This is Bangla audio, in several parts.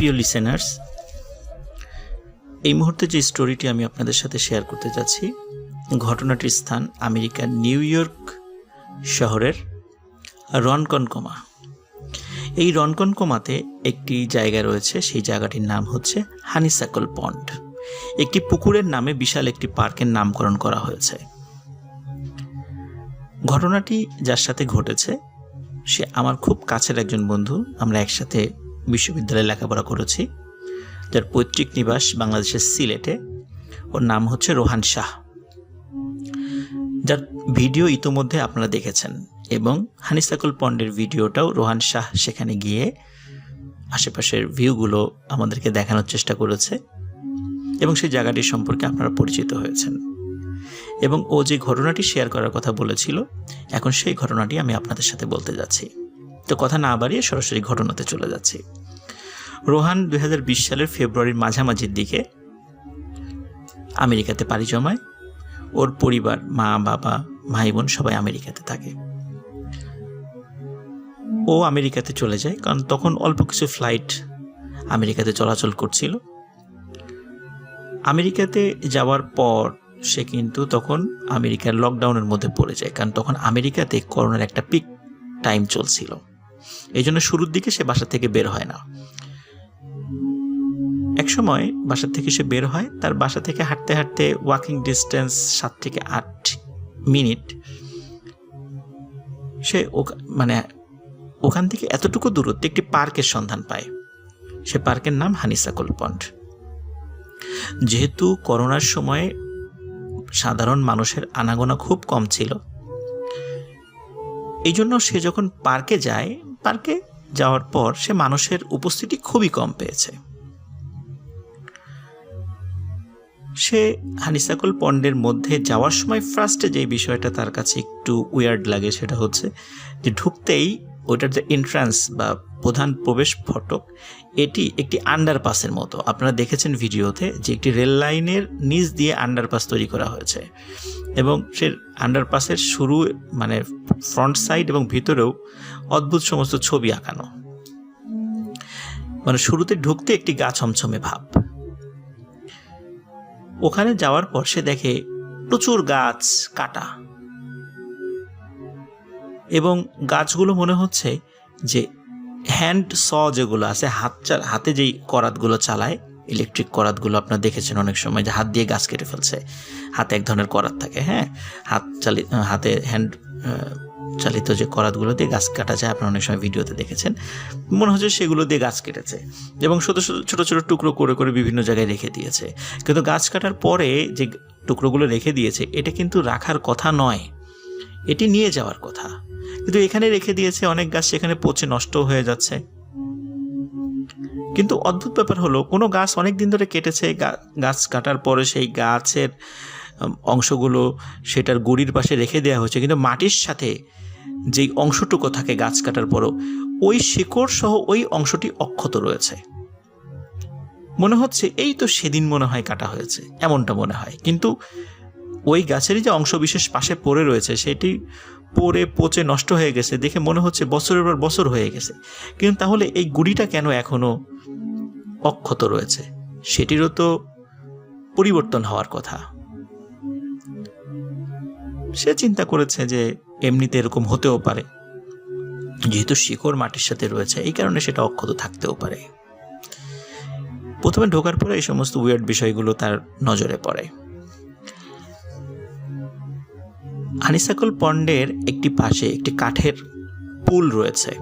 প্রিয় লিসেনার্স, এই মুহূর্তে যে স্টোরিটি আমি আপনাদের সাথে শেয়ার করতে যাচ্ছি, ঘটনাটির স্থান আমেরিকার নিউ ইয়র্ক শহরের রনকনকমা। এই রনকনকমাতে একটি জায়গা রয়েছে, সেই জায়গাটির নাম হচ্ছে হানিসাকল পন্ড। একটি পুকুরের নামে বিশাল একটি পার্কের নামকরণ করা হয়েছে। ঘটনাটি যার সাথে ঘটেছে সে আমার খুব কাছের একজন বন্ধু। আমরা একসাথে বিশ্ববিদ্যালয়ে লেখাপড়া করেছি, যার পৈতৃক নিবাস বাংলাদেশের সিলেটে। ওর নাম হচ্ছে রোহান শাহ, যার ভিডিও ইতোমধ্যে আপনারা দেখেছেন, এবং হানিসাকল পন্ডের ভিডিওটাও রোহান শাহ সেখানে গিয়ে আশেপাশের ভিউগুলো আমাদেরকে দেখানোর চেষ্টা করেছে, এবং সেই জায়গাটির সম্পর্কে আপনারা পরিচিত হয়েছেন। এবং ও যে ঘটনাটি শেয়ার করার কথা বলেছিল, এখন সেই ঘটনাটি আমি আপনাদের সাথে বলতে যাচ্ছি। তো কথা না বাড়িয়ে সরাসরি ঘটনাতে চলে যাচ্ছি। রোহান 2020 সালের ফেব্রুয়ারির মাঝামাঝির দিকে আমেরিকাতে পাড়ি জমায়। ওর পরিবার, মা বাবা, ভাই বোন সবাই আমেরিকাতে থাকে। ও আমেরিকাতে চলে যায় কারণ তখন অল্প কিছু ফ্লাইট আমেরিকাতে চলাচল করছিল। আমেরিকাতে যাওয়ার পর সে কিন্তু তখন আমেরিকার লকডাউনের মধ্যে পড়ে যায়, কারণ তখন আমেরিকাতে করোনার একটা পিক টাইম চলছিল। এই জন্য শুরুর দিকে সে বাসা থেকে বের হয় না। এক সময় বাসা থেকে সে বের হয়, তার বাসা থেকে হাঁটতে হাঁটতে ওয়াকিং ডিস্টেন্স 7 থেকে 8 মিনিট। সে ওখান থেকে এতটুকু দূরত্বে একটি পার্কের সন্ধান পায়। সে পার্কের নাম হানিসাকল পন্ড। যেহেতু করোনার সময় সাধারণ মানুষের আনাগোনা খুব কম ছিল, এই জন্য সে যখন পার্কে যায়, পার্কে যাওয়ার পর সে মানুষের উপস্থিতি খুবই কম পেয়েছে। সে হানিসাকল পন্ডের মধ্যে যাওয়ার সময় ফার্স্টে যে বিষয়টা তার কাছে একটু উইয়ার্ড লাগে, সেটা হচ্ছে যে ঢুকতেই ওইটার যে এন্ট্রান্স বা প্রধান প্রবেশ ফটক, এটি একটি আন্ডারপাসের মতো। আপনারা দেখেছেন ভিডিওতে যে একটি রেল লাইনের নিচ দিয়ে আন্ডারপাস তৈরি করা হয়েছে, এবং সে আন্ডারপাসের শুরু ফ্রন্ট সাইড এবং ভিতরেও অদ্ভুত সমস্ত ছবি আঁকানো। শুরুতে ঢুকতে একটি গা ছমছমে ভাব। ওখানে যাওয়ার পর সে দেখে প্রচুর গাছ কাটা, এবং গাছগুলো মনে হচ্ছে যে হ্যান্ড স যেগুলো আছে, হাতে যেই করাতগুলো চালায়, ইলেকট্রিক করাতগুলো আপনারা দেখেছেন অনেক সময়, যে হাত দিয়ে গাছ কেটে ফেলছে। হাতে এক ধরনের করাত থাকে, হাতে হ্যান্ড চালিত যে করাতগুলো দিয়ে গাছ কাটা যায়, আপনারা অনেক সময় ভিডিওতে দেখেছেন। মনে হচ্ছে সেগুলো দিয়ে গাছ কেটেছে, এবং ছোট ছোট টুকরো করে করে বিভিন্ন জায়গায় রেখে দিয়েছে। কিন্তু গাছ কাটার পরে যে টুকরোগুলো রেখে দিয়েছে, এটা কিন্তু রাখার কথা নয়, এটি নিয়ে যাওয়ার কথা, কিন্তু এখানে রেখে দিয়েছে। অনেক গাছ সেখানে পচে নষ্ট হয়ে যাচ্ছে। কিন্তু অদ্ভুত ব্যাপার হলো, কোনো গাছ অনেক দিন ধরে কেটেছে, গাছ কাটার পরে সেই গাছের অংশগুলো সেটার গুড়ির পাশে রেখে দেওয়া হয়েছে, কিন্তু মাটির সাথে যেই অংশটুকু থাকে গাছ কাটার পরও, ওই শিকড় সহ ওই অংশটি অক্ষত রয়েছে। মনে হচ্ছে এই তো সেদিন মনে হয় কাটা হয়েছে, এমনটা মনে হয়। কিন্তু ওই গাছেরই যে অংশ বিশেষ পাশে পড়ে রয়েছে, সেটি পড়ে পচে নষ্ট হয়ে গেছে দেখে মনে হচ্ছে বছরের পর বছর হয়ে গেছে। কিন্তু তাহলে এই গুড়িটা কেন এখনো অক্ষত রয়েছে? সেটিরও তো পরিবর্তন হওয়ার কথা। সে চিন্তা করেছে যে এমনিতে এরকম হতেও পারে, যেহেতু শিকড় মাটির সাথে রয়েছে, এই কারণে সেটা অক্ষত থাকতেও পারে। প্রথমে ঢোকার পরে এই সমস্ত উইয়ার্ড বিষয়গুলো তার নজরে পড়ে। হানিসাকল পন্ডের একটি পাশে একটি কাঠের পুল রয়েছে।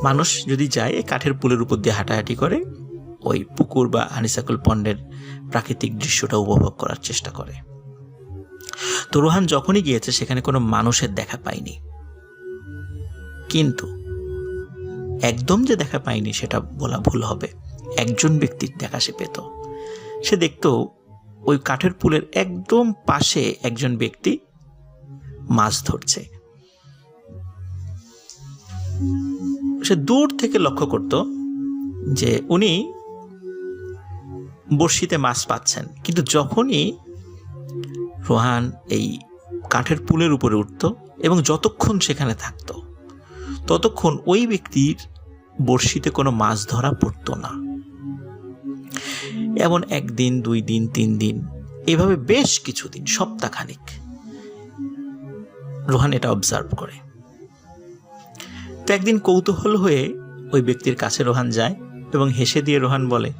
মানুষ যদি যায়, এই কাঠের পুলের উপর দিয়ে হাঁটাহাঁটি করে ওই পুকুর বা হানিসাকল পন্ডের প্রাকৃতিক দৃশ্যটা উপভোগ করার চেষ্টা করে। তো রোহান যখনই গিয়েছে সেখানে কোনো মানুষের দেখা পায়নি, কিন্তু একদম যে দেখা পায়নি সেটা বলা ভুল হবে, একজন ব্যক্তির দেখা সে পেত। সে দেখত ওই কাঠের পুলের একদম পাশে একজন ব্যক্তি মাছ ধরছে। সে দূর থেকে লক্ষ্য করত যে উনি বড়শিতে মাছ পাচ্ছেন, কিন্তু যখনই রোহান এই কাঠের পুলের উপরে উঠত এবং যতক্ষণ সেখানে থাকত, ততক্ষণ ওই ব্যক্তির বড়শিতে কোনো মাছ ধরা পড়তো না। এমন 1 দিন 2 দিন 3 দিন, এভাবে বেশ কিছুদিন, সপ্তাহখানিক রোহান এটা অবজার্ভ করে। তো একদিন কৌতূহল হয়ে ওই ব্যক্তির কাছে রোহান যায় এবং হেসে দিয়ে রোহান বলে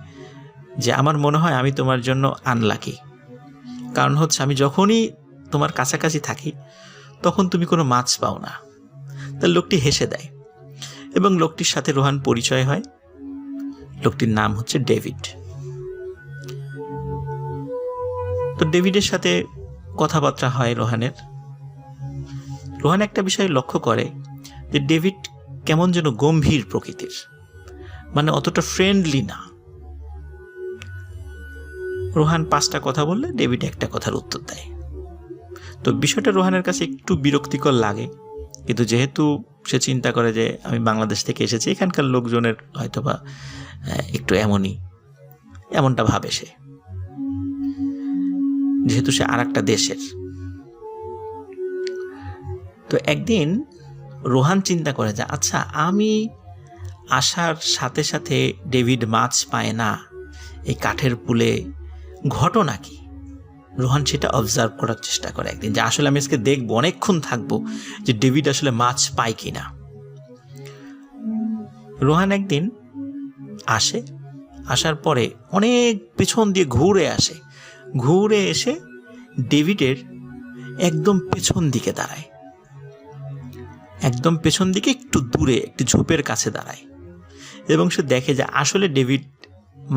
যে আমার মনে হয় আমি তোমার জন্য আনলাকি, কারণ হচ্ছে আমি যখনই তোমার কাছাকাছি থাকি তখন তুমি কোনো মাছ পাও না। তার লোকটি হেসে দেয় এবং লোকটির সাথে রোহান পরিচয় হয়। লোকটির নাম হচ্ছে ডেভিড। তো ডেভিডের সাথে কথাবার্তা হয় রোহানের। রোহান একটা বিষয় লক্ষ্য করে যে ডেভিড কেমন যেন গম্ভীর প্রকৃতির, মানে অতটা ফ্রেন্ডলি না। রোহান 5টা কথা বললে ডেভিড একটা কথার উত্তর দেয়। তো বিষয়টা রোহানের কাছে একটু বিরক্তিকর লাগে, কিন্তু যেহেতু সে চিন্তা করে যে আমি বাংলাদেশ থেকে এসেছি, এখানকার লোকজনের হয়তোবা একটু এমনটা ভাবে সে, যেহেতু সে আর একটা দেশের। তো একদিন রোহান চিন্তা করে যে আচ্ছা, আমি আসার সাথে সাথে ডেভিড মাছ পায় না, এই কাঠের পুলে ঘটনা কি? রোহান সেটা অবজার্ভ করার চেষ্টা করে একদিন, যে আসলে আমি আজকে দেখবো, অনেকক্ষণ থাকবো যে ডেভিড আসলে মাছ পায় কিনা। রোহান একদিন আসার পরে অনেক পেছন দিয়ে ঘুরে এসে ডেভিডের একদম পেছন দিকে দাঁড়ায়, একদম পেছন দিকে একটু দূরে একটি ঝোপের কাছে দাঁড়ায় এবং সে দেখে যে আসলে ডেভিড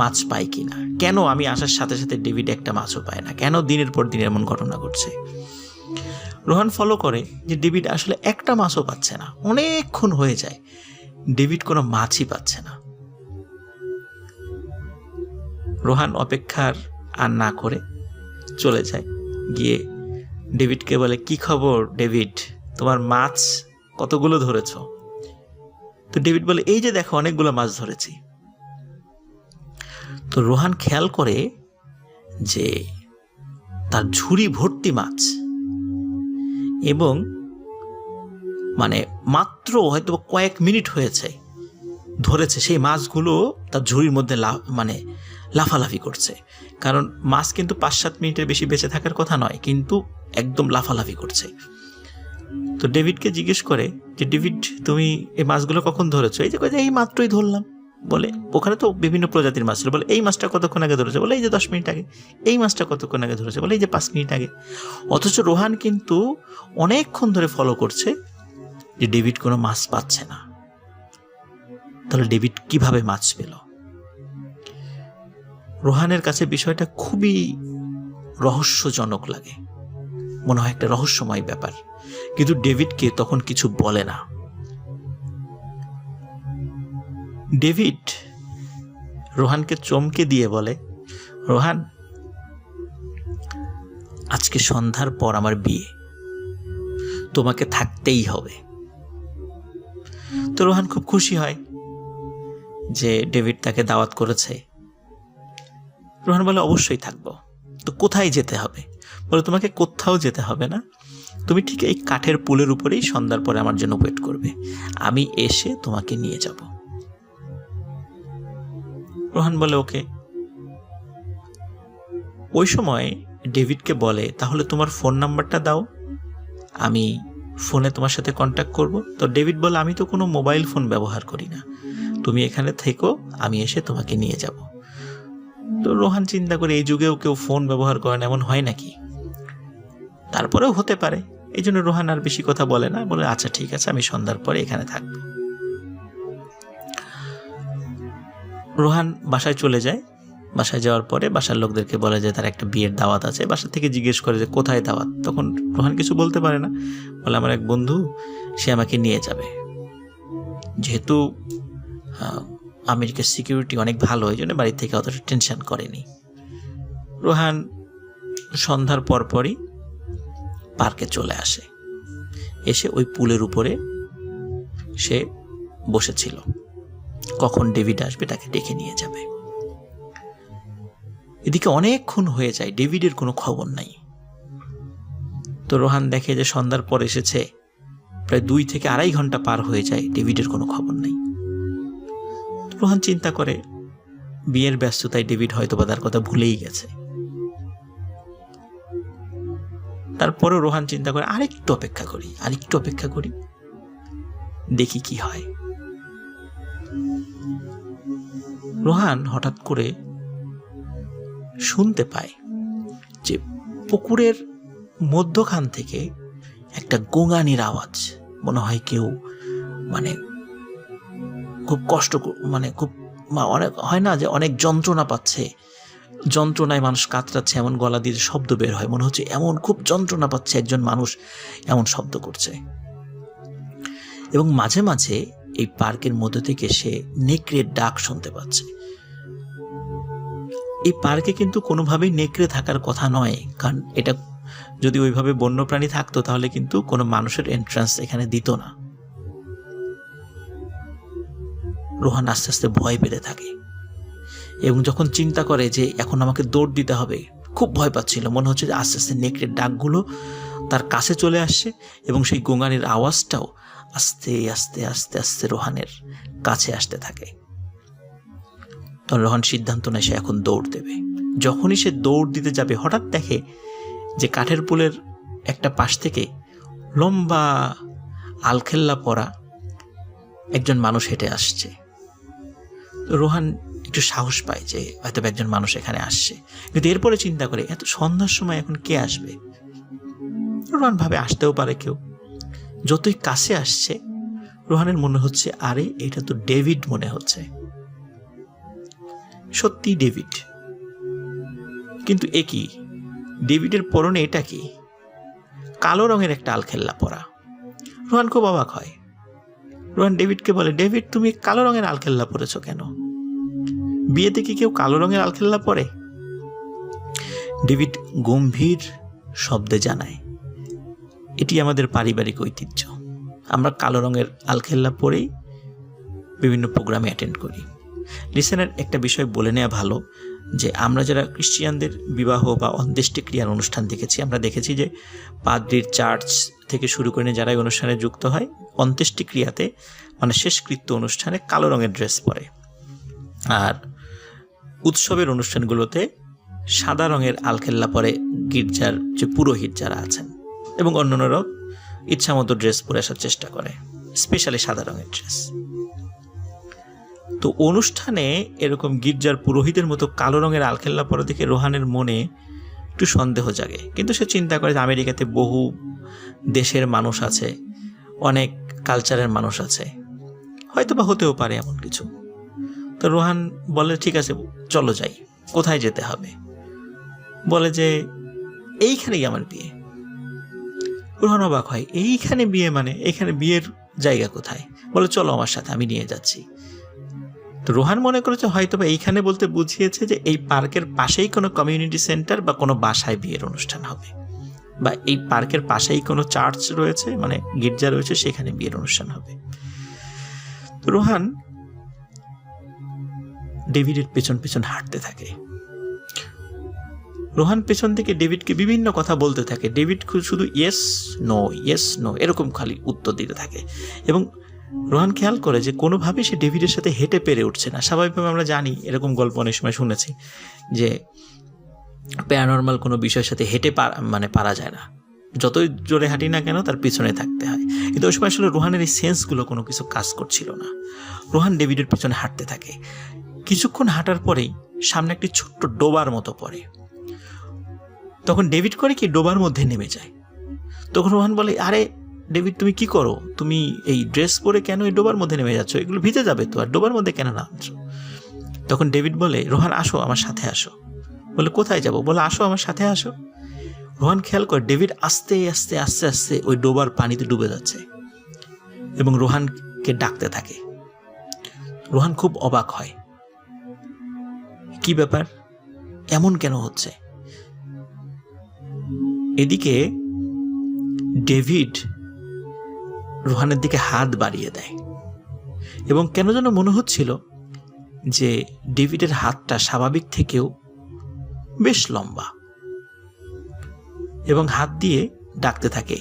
মাছ পায় কিনা। কেন আমি আসার সাথে সাথে ডেভিড একটা মাছও পায় না, কেন দিনের পর দিন এমন ঘটনা ঘটছে। রোহান ফলো করে যে ডেভিড আসলে একটা মাছও পাচ্ছে না, অনেকক্ষণ হয়ে যায় ডেভিড কোনো মাছই পাচ্ছে না। রোহান অপেক্ষার আর না করে চলে যায়, গিয়ে ডেভিডকে বলে কি খবর ডেভিড, তোমার মাছ কতগুলো ধরেছ? তো ডেভিড বলে এই যে দেখো অনেকগুলো মাছ ধরেছি। তো রোহান খেয়াল করে যে তার ঝুড়ি ভর্তি মাছ, এবং মানে মাত্র হয়তো কয়েক মিনিট হয়েছে ধরেছে, সেই মাছগুলো তার ঝুড়ির মধ্যে লাফালাফি করছে। কারণ মাছ কিন্তু 5-7 মিনিটের বেশি বেঁচে থাকার কথা নয়, কিন্তু একদম লাফালাফি করছে। তো ডেভিডকে জিজ্ঞেস করে যে ডেভিড, তুমি এই মাছগুলো কখন ধরেছো? এই যে এই মাত্রই ধরলাম। বলে ওখানে তো বিভিন্ন প্রজাতির মাছ ছিল। বলে এই মাছটা কতক্ষণ আগে ধরেছে? বলে এই যে 10 মিনিট আগে। এই মাছটা কতক্ষণ আগে ধরেছে? বলে এই যে 5 মিনিট আগে। অথচ রোহান কিন্তু অনেকক্ষণ ধরে ফলো করছে যে ডেভিড কোনো মাছ পাচ্ছে না। তাহলে ডেভিড কিভাবে মাছ পেল? রোহানের কাছে বিষয়টা খুবই রহস্যজনক লাগে, মনে হয় একটা রহস্যময় ব্যাপার, কিন্তু ডেভিডকে তখন কিছু বলে না। ডেভিড রোহানকে চমকে দিয়ে বলে, রোহান, আজকে সন্ধ্যার পর আমার বিয়ে, তোমাকে থাকতেই হবে। তো রোহান খুব খুশি হয় যে ডেভিড তাকে দাওয়াত করেছে। রোহান বলে অবশ্যই থাকবো। তো কোথায় যেতে হবে? বলে তোমাকে কোথাও যেতে হবে না, তুমি ঠিক এই কাঠের পুলের উপরেই সন্ধ্যার পরে আমার জন্য ওয়েট করবে, আমি এসে তোমাকে নিয়ে যাব। রোহান বলে ওকে। ওই সময় ডেভিডকে বলে, তাহলে তোমার ফোন নাম্বারটা দাও, আমি ফোনে তোমার সাথে কন্ট্যাক্ট করব। তো ডেভিড বলে, আমি তো কোনো মোবাইল ফোন ব্যবহার করি না, তুমি এখানে থেকো, আমি এসে তোমাকে নিয়ে যাব। তো রোহান চিন্তা করে, এই যুগেও কেউ ফোন ব্যবহার করেন এমন হয় নাকি? তারপরেও হতে পারে, এই জন্য রোহান আর বেশি কথা বলে না, বলে আচ্ছা ঠিক আছে, আমি সন্ধ্যার পরে এখানে থাকবো। রোহান বাসায় চলে যায়। বাসায় যাওয়ার পরে বাসার লোকদেরকে বলে যে তার একটা বিয়ের দাওয়াত আছে। বাসা থেকে জিজ্ঞেস করে যে কোথায় দাওয়াত? তখন রোহান কিছু বলতে পারে না, বলে আমার এক বন্ধু, সে আমাকে নিয়ে যাবে। যেহেতু আমেরিকার সিকিউরিটি অনেক ভালো, এই জন্য বাড়ি থেকে অতটা টেনশন করেনি। রোহান সন্ধ্যার পরপরই পার্কে চলে আসে, এসে ওই পুলের উপরে সে বসেছিল, কখন ডেভিড আসবে তাকে ডেকে নিয়ে যাবে। এদিকে অনেকক্ষণ হয়ে যায়, ডেভিডের কোনো খবর নাই। তো রোহান দেখে যে সন্ধ্যার পর এসেছে, প্রায় 2 থেকে 2.5 ঘন্টা পার হয়ে যায়, ডেভিডের কোনো খবর নাই। রোহান চিন্তা করে বিয়ের ব্যস্ততায় ডেভিড হয়তো বা তার কথা ভুলেই গেছে। তারপরও রোহান চিন্তা করে আরেকটু অপেক্ষা করি, দেখি কি হয়। রোহান হঠাৎ করে শুনতে পায় যে পুকুরের মধ্যখান থেকে একটা গোঙানির আওয়াজ। মনে হয় কেউ খুব কষ্ট, খুব অনেক হয় না যে অনেক যন্ত্রণা পাচ্ছে, যন্ত্রণায় মানুষ কাতরাচ্ছে, এমন গলা দিয়ে শব্দ বের হয়, মনে হচ্ছে এমন খুব যন্ত্রণা পাচ্ছে একজন মানুষ এমন শব্দ করছে। এবং মাঝে মাঝে এই পার্কের মধ্যে থেকে সে নেকড়ের ডাক শুনতে পাচ্ছে। এই পার্কে কিন্তু কোনোভাবেই নেকড়ে থাকার কথা নয়, কারণ এটা যদি ওইভাবে বন্যপ্রাণী থাকতো তাহলে কিন্তু কোনো মানুষের এন্ট্রান্স এখানে দিত না। রোহান আস্তে আস্তে ভয় পেতে থাকে এবং যখন চিন্তা করে যে এখন আমাকে দৌড় দিতে হবে, খুব ভয় পাচ্ছিল। মনে হচ্ছে যে আস্তে আস্তে নেকড়ের ডাকগুলো তার কাছে চলে আসছে এবং সেই গোঙানির আওয়াজটাও আস্তে আস্তে আস্তে আস্তে রোহানের কাছে আসতে থাকে। তখন রোহান সিদ্ধান্ত নেয় সে এখন দৌড় দেবে। যখনই সে দৌড় দিতে যাবে হঠাৎ দেখে যে কাঠের পুলের একটা পাশ থেকে লম্বা আলখেল্লা পরা একজন মানুষ হেঁটে আসছে। রোহান একটু সাহস পায় যে হয়তো একজন মানুষ এখানে আসছে, কিন্তু এরপরে চিন্তা করে এত সন্ধ্যার সময় এখন কে আসবে। রোহান ভাবে আসতেও পারে কেউ। যতই কাছে আসছে রোহানের মনে হচ্ছে আরে এটা তো ডেভিড মনে হচ্ছে, সত্যি ডেভিড। কিন্তু এ কি, ডেভিডের পরনে এটা কি? কালো রঙের একটা আলখেল্লা পরা। রোহান খুব অবাক হয়। রোহান ডেভিডকে বলে, ডেভিড তুমি কালো রঙের আলখেল্লা পরেছ কেন? বিয়েতে কি কেউ কালো রঙের আলখেল্লা পরে? ডেভিড গম্ভীর শব্দে জানায়, এটি আমাদের পারিবারিক ঐতিহ্য, আমরা কালো রঙের আলখেল্লা পরেই বিভিন্ন প্রোগ্রামে অ্যাটেন্ড করি। লিসেনার, একটা বিষয় বলে নেওয়া ভালো যে আমরা যারা খ্রিস্টিয়ানদের বিবাহ বা অন্ত্যেষ্টি ক্রিয়ার অনুষ্ঠান দেখেছি, আমরা দেখেছি যে পাদ্রির চার্চ থেকে শুরু করে যারা এই অনুষ্ঠানে যুক্ত হয় অন্ত্যেষ্টি ক্রিয়াতে শেষকৃত্য অনুষ্ঠানে কালো রঙের ড্রেস পরে, আর উৎসবের অনুষ্ঠানগুলোতে সাদা রঙের আলখেল্লা পরে গির্জার যে পুরোহিত যারা আছেন এবং অন্যান্যরাও ইচ্ছামতো ড্রেস পরে আসার চেষ্টা করে, স্পেশালি সাদা রঙের ড্রেস। তো অনুষ্ঠানে এরকম গির্জার পুরোহিতের মতো কালো রঙের আলখেল্লা পরা দেখে রোহানের মনে একটু সন্দেহ জাগে। কিন্তু সে চিন্তা করে যে আমেরিকাতে বহু দেশের মানুষ আছে, অনেক কালচারের মানুষ আছে, হয়তো বা হতেও পারে এমন কিছু। তো রোহান বলে, ঠিক আছে চলো যাই। কোথায় যেতে হবে? বলে যে এইখানেই আমার বিয়ে। রোহান অবাক হয়, এইখানে বিয়ে মানে এখানে বিয়ের জায়গা কোথায়? বলে চলো আমার সাথে, আমি নিয়ে যাচ্ছি। তো রোহান মনে করেছে হয়তো বা এইখানে বলতে বুঝিয়েছে যে এই পার্কের পাশেই কোনো কমিউনিটি সেন্টার বা কোনো বাসায় বিয়ের অনুষ্ঠান হবে, বা এই পার্কের পাশেই কোনো চার্চ রয়েছে, গির্জা রয়েছে, সেখানে বিয়ের অনুষ্ঠান হবে। তো রোহান ডেভিডের পেছন পেছন হাঁটতে থাকে। রোহান পেছন থেকে ডেভিডকে বিভিন্ন কথা বলতে থাকে। ডেভিড শুধু ইয়েস নো এরকম খালি উত্তর দিতে থাকে এবং রোহান খেয়াল করে যে কোনোভাবেই সে ডেভিডের সাথে হেঁটে পেরে উঠছে না। স্বাভাবিকভাবে আমরা জানি, এরকম গল্প অনেক সময় শুনেছি যে প্যারানর্মাল কোনো বিষয়ের সাথে হেঁটে পারা যায় না, যতই জোরে হাঁটি না কেন তার পিছনে থাকতে হয়। কিন্তু ওই সময় আসলে রোহানের এই সেন্সগুলো কোনো কিছু কাজ করছিল না। রোহান ডেভিডের পিছনে হাঁটতে থাকে। কিছুক্ষণ হাঁটার পরেই সামনে একটি ছোট্ট ডোবার মতো পড়ে। তখন ডেভিড করে কি, ডোবার মধ্যে নেমে যায়। তখন রোহান বলে, আরে ডেভিড তুমি কি করো? তুমি এই ড্রেস পরে কেন এই ডোবার মধ্যে নেমে যাচ্ছ? এগুলো ভিজে যাবে তো, আর ডোবার মধ্যে কেন নামছো? তখন ডেভিড বলে, রোহান আসো আমার সাথে আসো। বলে কোথায় যাব? বলে আসো আমার সাথে আসো। রোহান খেয়াল করে ডেভিড আস্তে আস্তে আস্তে আস্তে ওই ডোবার পানিতে ডুবে যাচ্ছে এবং রোহানকে ডাকতে থাকে। রোহান খুব অবাক হয়, কি ব্যাপার, এমন কেন হচ্ছে? এদিকে ডেভিড রোহানের দিকে হাত বাড়িয়ে দেয় এবং কেন যেন মনে হচ্ছিল যে ডেভিডের হাতটা স্বাভাবিক থেকেও বেশ লম্বা, এবং হাত দিয়ে ডাকতে থাকে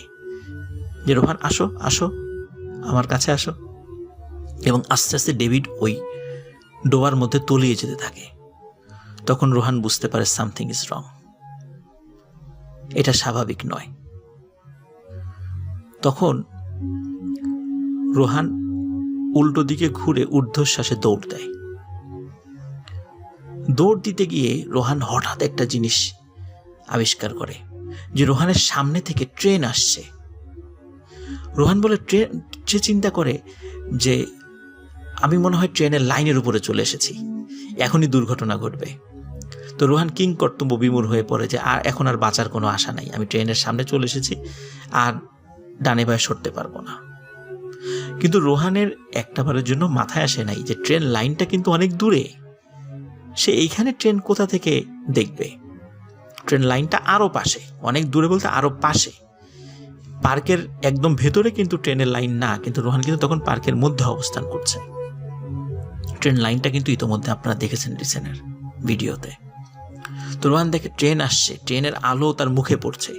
যে রোহান আসো আসো আমার কাছে আসো। এবং আস্তে আস্তে ডেভিড ওই ডোবার মধ্যে তলিয়ে যেতে থাকে। তখন রোহান বুঝতে পারে সামথিং ইজ রং, এটা স্বাভাবিক নয়। তখন রোহান উল্টো দিকে ঘুরে ঊর্ধ্বশ্বাসে দৌড় দেয়। দৌড় দিতে গিয়ে রোহান হঠাৎ একটা জিনিস আবিষ্কার করে যে রোহানের সামনে থেকে ট্রেন আসছে। রোহান বলে সে চিন্তা করে যে আমি মনে হয় ট্রেনের লাইনের উপরে চলে এসেছি, এখনই দুর্ঘটনা ঘটবে। তো রোহান কিং কর্তব্য বিমূঢ় হয়ে পড়ে যে এখন আর বাঁচার কোনো আশা নাই, আমি ট্রেনের সামনে চলে এসেছি, আর ডানে বাঁয়ে সরতে পারবো না। কিন্তু রোহানের একটাবারের জন্য মাথায় আসে নাই যে ট্রেন লাইনটা কিন্তু অনেক দূরে, সে এইখানে ট্রেন কোথা থেকে দেখবে? ট্রেন লাইনটা আরো পাশে, অনেক দূরে বলতে আরো পাশে, পার্কের একদম ভেতরে কিন্তু ট্রেনের লাইন না, কিন্তু রোহান কিন্তু তখন পার্কের মধ্যে অবস্থান করছে। ট্রেন লাইনটা কিন্তু ইতোমধ্যে আপনারা দেখেছেন রিসেন্টের ভিডিওতে। তো রোহান দেখে ট্রেন আসছে, ট্রেনের আলো তার মুখে পড়ছে।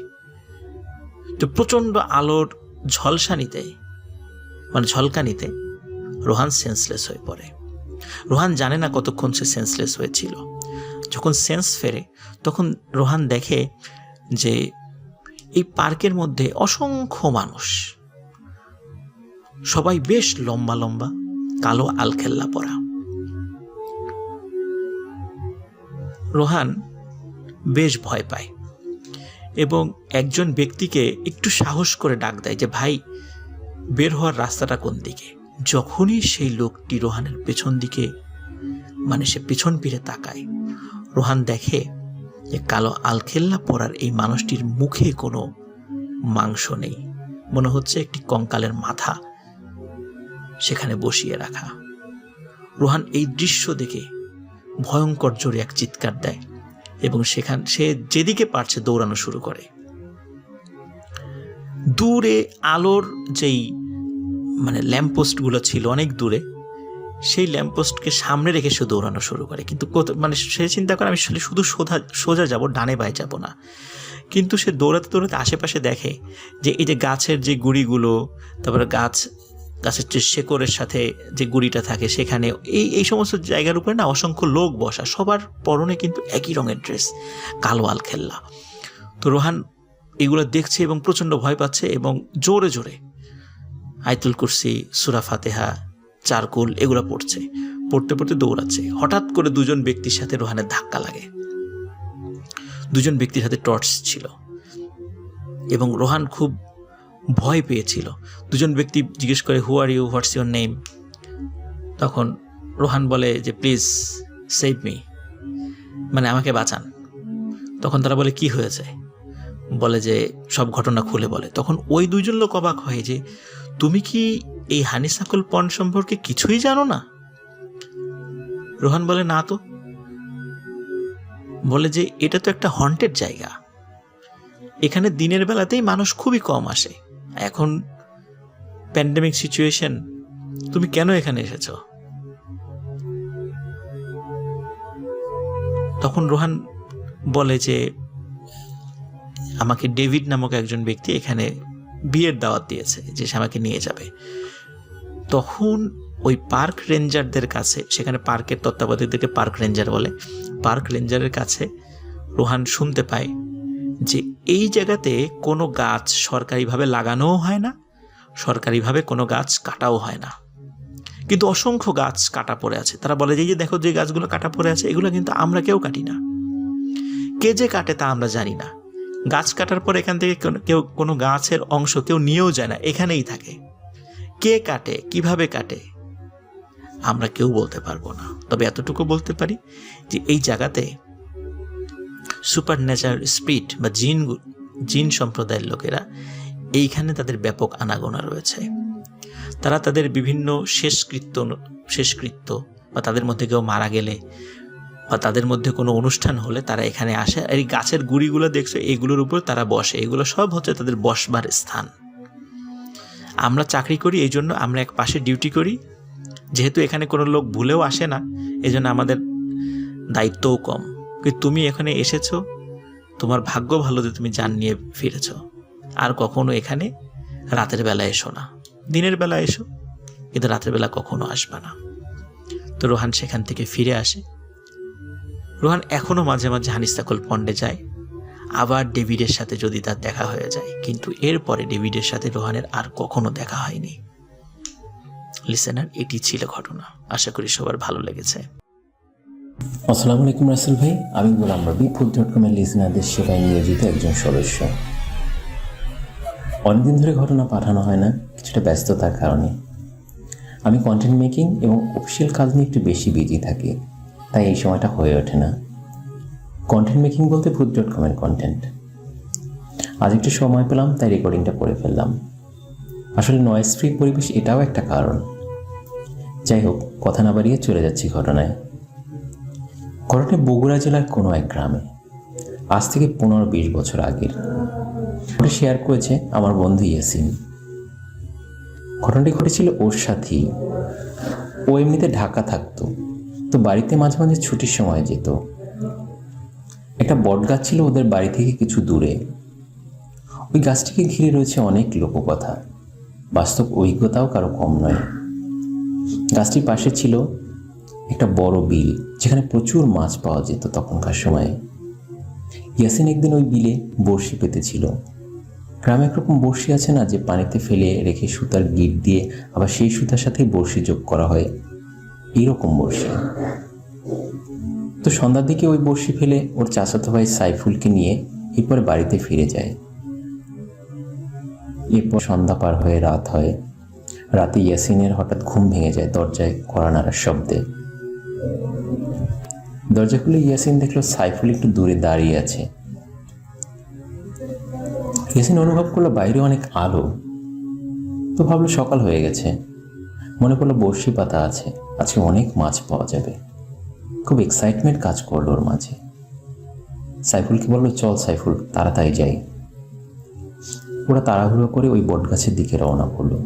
তো প্রচন্ড আলোর ঝলকানিতে রোহান সেন্সলেস হয়ে পড়ে। রোহান জানে না কতক্ষণ সে সেন্সলেস হয়েছিল। যখন সেন্স ফেরে তখন রোহান দেখে যে এই পার্কের মধ্যে অসংখ্য মানুষ, সবাই বেশ লম্বা লম্বা কালো আলখেল্লা পরা। রোহান বেশ ভয় পায় এবং একজন ব্যক্তিকে একটু সাহস করে ডাক দেয় যে ভাই, বের হওয়ার রাস্তাটা কোন দিকে? যখনই সেই লোকটি রোহানের পেছন দিকে, সে পেছন ফিরে তাকায়, রোহান দেখে যে কালো আলখেল্লা পরার এই মানুষটির মুখে কোনো মাংস নেই, মনে হচ্ছে একটি কঙ্কালের মাথা সেখানে বসিয়ে রাখা। রোহান এই দৃশ্য দেখে ভয়ঙ্কর জোরে এক চিৎকার দেয় এবং সে যেদিকে পারছে দৌড়ানো শুরু করে। দূরে আলোর যেই ল্যাম্পপোস্টগুলো ছিল অনেক দূরে, সেই ল্যাম্পপোস্টকে সামনে রেখে সে দৌড়ানো শুরু করে। কিন্তু সে চিন্তা করে আমি শুধু সোজা যাব, ডানে বাঁয়ে যাব না। কিন্তু সে দৌড়াতে দৌড়াতে আশেপাশে দেখে যে এই যে গাছের যে গুঁড়িগুলো, তারপরে গাছের যে শেকড়ের সাথে যে গুঁড়িটা থাকে, সেখানে এই সমস্ত জায়গার উপরে না অসংখ্য লোক বসা, সবার পরনে কিন্তু একই রঙের ড্রেস, কালো আলখেল্লা। তো রোহান এগুলো দেখছে এবং প্রচণ্ড ভয় পাচ্ছে এবং জোরে জোরে আয়াতুল কুরসি, সূরা ফাতিহা, চারকুল এগুলো পড়তে পড়তে দৌড়াচ্ছে। হঠাৎ করে দুজন ব্যক্তির সাথে রোহানের ধাক্কা লাগে। দুজন ব্যক্তির হাতে টর্চ ছিল এবং রোহান খুব ভয় পেয়েছিল। দুজন ব্যক্তি জিজ্ঞেস করে, who are you, what's your name? তখন রোহান বলে যে প্লিজ সেভ মি, আমাকে বাঁচান। তখন তারা বলে কি হয়েছে? বলে যে সব ঘটনা খুলে বলে। তখন ওই দুইজন লোক অবাক হয় যে তুমি কি এই হানিসাকুল পন্ড সম্পর্কে কিছুই জানো না? রোহান বলে না তো। বলে যে এটা তো একটা হন্টেড জায়গা, এখানে দিনের বেলাতেই মানুষ খুবই কম আসে, এখন প্যান্ডেমিক সিচুয়েশন, তুমি কেন এখানে এসেছো? তখন রোহান বলে যে আমাকে ডেভিড নামক একজন ব্যক্তি এখানে বিয়ের দাওয়াত দিয়েছে যে সে আমাকে নিয়ে যাবে। তখন ওই পার্ক রেঞ্জারদের কাছে, সেখানে পার্কের তত্ত্বাবধায়কদেরকে পার্ক রেঞ্জার বলে, পার্ক রেঞ্জারের কাছে রোহান শুনতে পায় যে এই জায়গাতে কোনো গাছ সরকারিভাবে লাগানোও হয় না, সরকারিভাবে কোনো গাছ কাটাও হয় না, কিন্তু অসংখ্য গাছ কাটা পড়ে আছে। তারা বলে যে দেখো যে গাছগুলো কাটা পড়ে আছে, এগুলো কিন্তু আমরা কেউ কাটি না, কে যে কাটে তা আমরা জানি না। গাছ কাটার পর এখান থেকে কেউ কোনো গাছের অংশ কেউ নিয়েও যায় না, এখানেই থাকে। কে কাটে, কিভাবে কাটে আমরা কেউ বলতে পারবো না। তবে এতটুকু বলতে পারি যে এই জায়গাতে সুপার ন্যাচারাল স্পিরিট বা জিন সম্প্রদায়ের লোকেরা এইখানে তাদের ব্যাপক আনাগোনা রয়েছে। তারা তাদের বিভিন্ন শেষকৃত্য বা তাদের মধ্যে কেউ মারা গেলে বা তাদের মধ্যে কোনো অনুষ্ঠান হলে তারা এখানে আসে। আর এই গাছের গুঁড়িগুলো দেখছো, এগুলোর উপর তারা বসে, এগুলো সব হচ্ছে তাদের বসবার স্থান। আমরা চাকরি করি, এই জন্য আমরা এক পাশে ডিউটি করি, যেহেতু এখানে কোনো লোক ভুলেও আসে না, এই জন্য আমাদের দায়িত্বও কম। কিন্তু তুমি এখানে এসেছো, তোমার ভাগ্য ভালো যে তুমি জান নিয়ে ফিরেছো। আর কখনো এখানে রাতের বেলা এসো না, দিনের বেলা এসো, কিন্তু রাতের বেলা কখনো আসবে না। তো রোহান সেখান থেকে ফিরে আসে। রোহান এখনও মাঝে মাঝে হানিস্তাকল পন্ডে যায়, আবার ডেভিডের সাথে যদি তার দেখা হয়ে যায়, কিন্তু এরপরে ডেভিডের সাথে রোহানের আর কখনো দেখা হয়নি। লিসেনার, এটি ছিল ঘটনা। আশা করি সবার ভালো লেগেছে। আসসালামু আলাইকুম রাসেল ভাই, আমি গোলাম রবি, ফুড.com এর লিসনারদের সেবায় নিয়োজিত একজন সদস্য। অনেকদিন ধরে ঘটনা পাঠানো হয় না, কিছুটা ব্যস্ততার কারণে। আমি কন্টেন্ট মেকিং এবং অফিসিয়াল কাজ নিয়ে একটু বেশি বিজি থাকি, তাই এই সময়টা হয়ে ওঠে না। কন্টেন্ট মেকিং বলতে ফুড.com এর কন্টেন্ট। আজ একটু সময় পেলাম, তাই রেকর্ডিংটা করে ফেললাম। আসলে নয়েজ ফ্রি পরিবেশ এটাও একটা কারণ। যাই হোক, কথা না বাড়িয়ে চলে যাচ্ছি ঘটনায়। ঘটনাটি বগুড়া জেলার কোনো এক গ্রামে, আজ থেকে 15-20 বছর আগের। ওটা শেয়ার করেছে আমার বন্ধু ইয়াসিন। ঘটনাটি ঘটেছিল ওর সাথেই। ও এমনিতে ঢাকা থাকতো, তো বাড়িতে মাঝে মাঝে ছুটির সময় যেত। একটা বট গাছ ছিল ওদের বাড়ি থেকে কিছু দূরে। ওই গাছটিকে ঘিরে রয়েছে অনেক লোককথা, বাস্তব অভিজ্ঞতাও কারো কম নয়। গাছটির পাশে ছিল একটা বড় বিল, যেখানে প্রচুর মাছ পাওয়া যেত তখনকার সময়ে। ইয়াসিন একদিন ওই বিলে বড়শি পেতেছিল। গ্রামে একরকম বড়শি আছে না, যে পানিতে ফেলে রেখে সুতার গিট দিয়ে আবার সেই সুতার সাথেই বড়শি যোগ করা হয়, এইরকম বড়শি। তো সন্ধ্যার দিকে ওই বড়শি ফেলে ওর চাচাতো ভাই সাইফুলকে নিয়ে এরপরে বাড়িতে ফিরে যায়। এরপর সন্ধ্যা পার হয়ে রাত হয়। রাতে ইয়াসিনের হঠাৎ ঘুম ভেঙে যায় দরজায় কড়া নাড়ার শব্দে। দরজা খুলে ইয়াসিন দেখলো সাইফুল একটু দূরে দাঁড়িয়ে আছে। ইয়াসিন অনুভব করলো বাইরে অনেক আলো, তো ভাবলো সকাল হয়ে গেছে। মনে পড়লো বড়শি পাতা আছে, আজকে অনেক মাছ পাওয়া যাবে। খুব এক্সাইটমেন্ট কাজ করলো ওর মাঝে। সাইফুলকে বললো, চল সাইফুল, তাড়াতাড়ি যাই। ওরা তাড়াহুড়ো করে ওই বট গাছের দিকে রওনা করলো।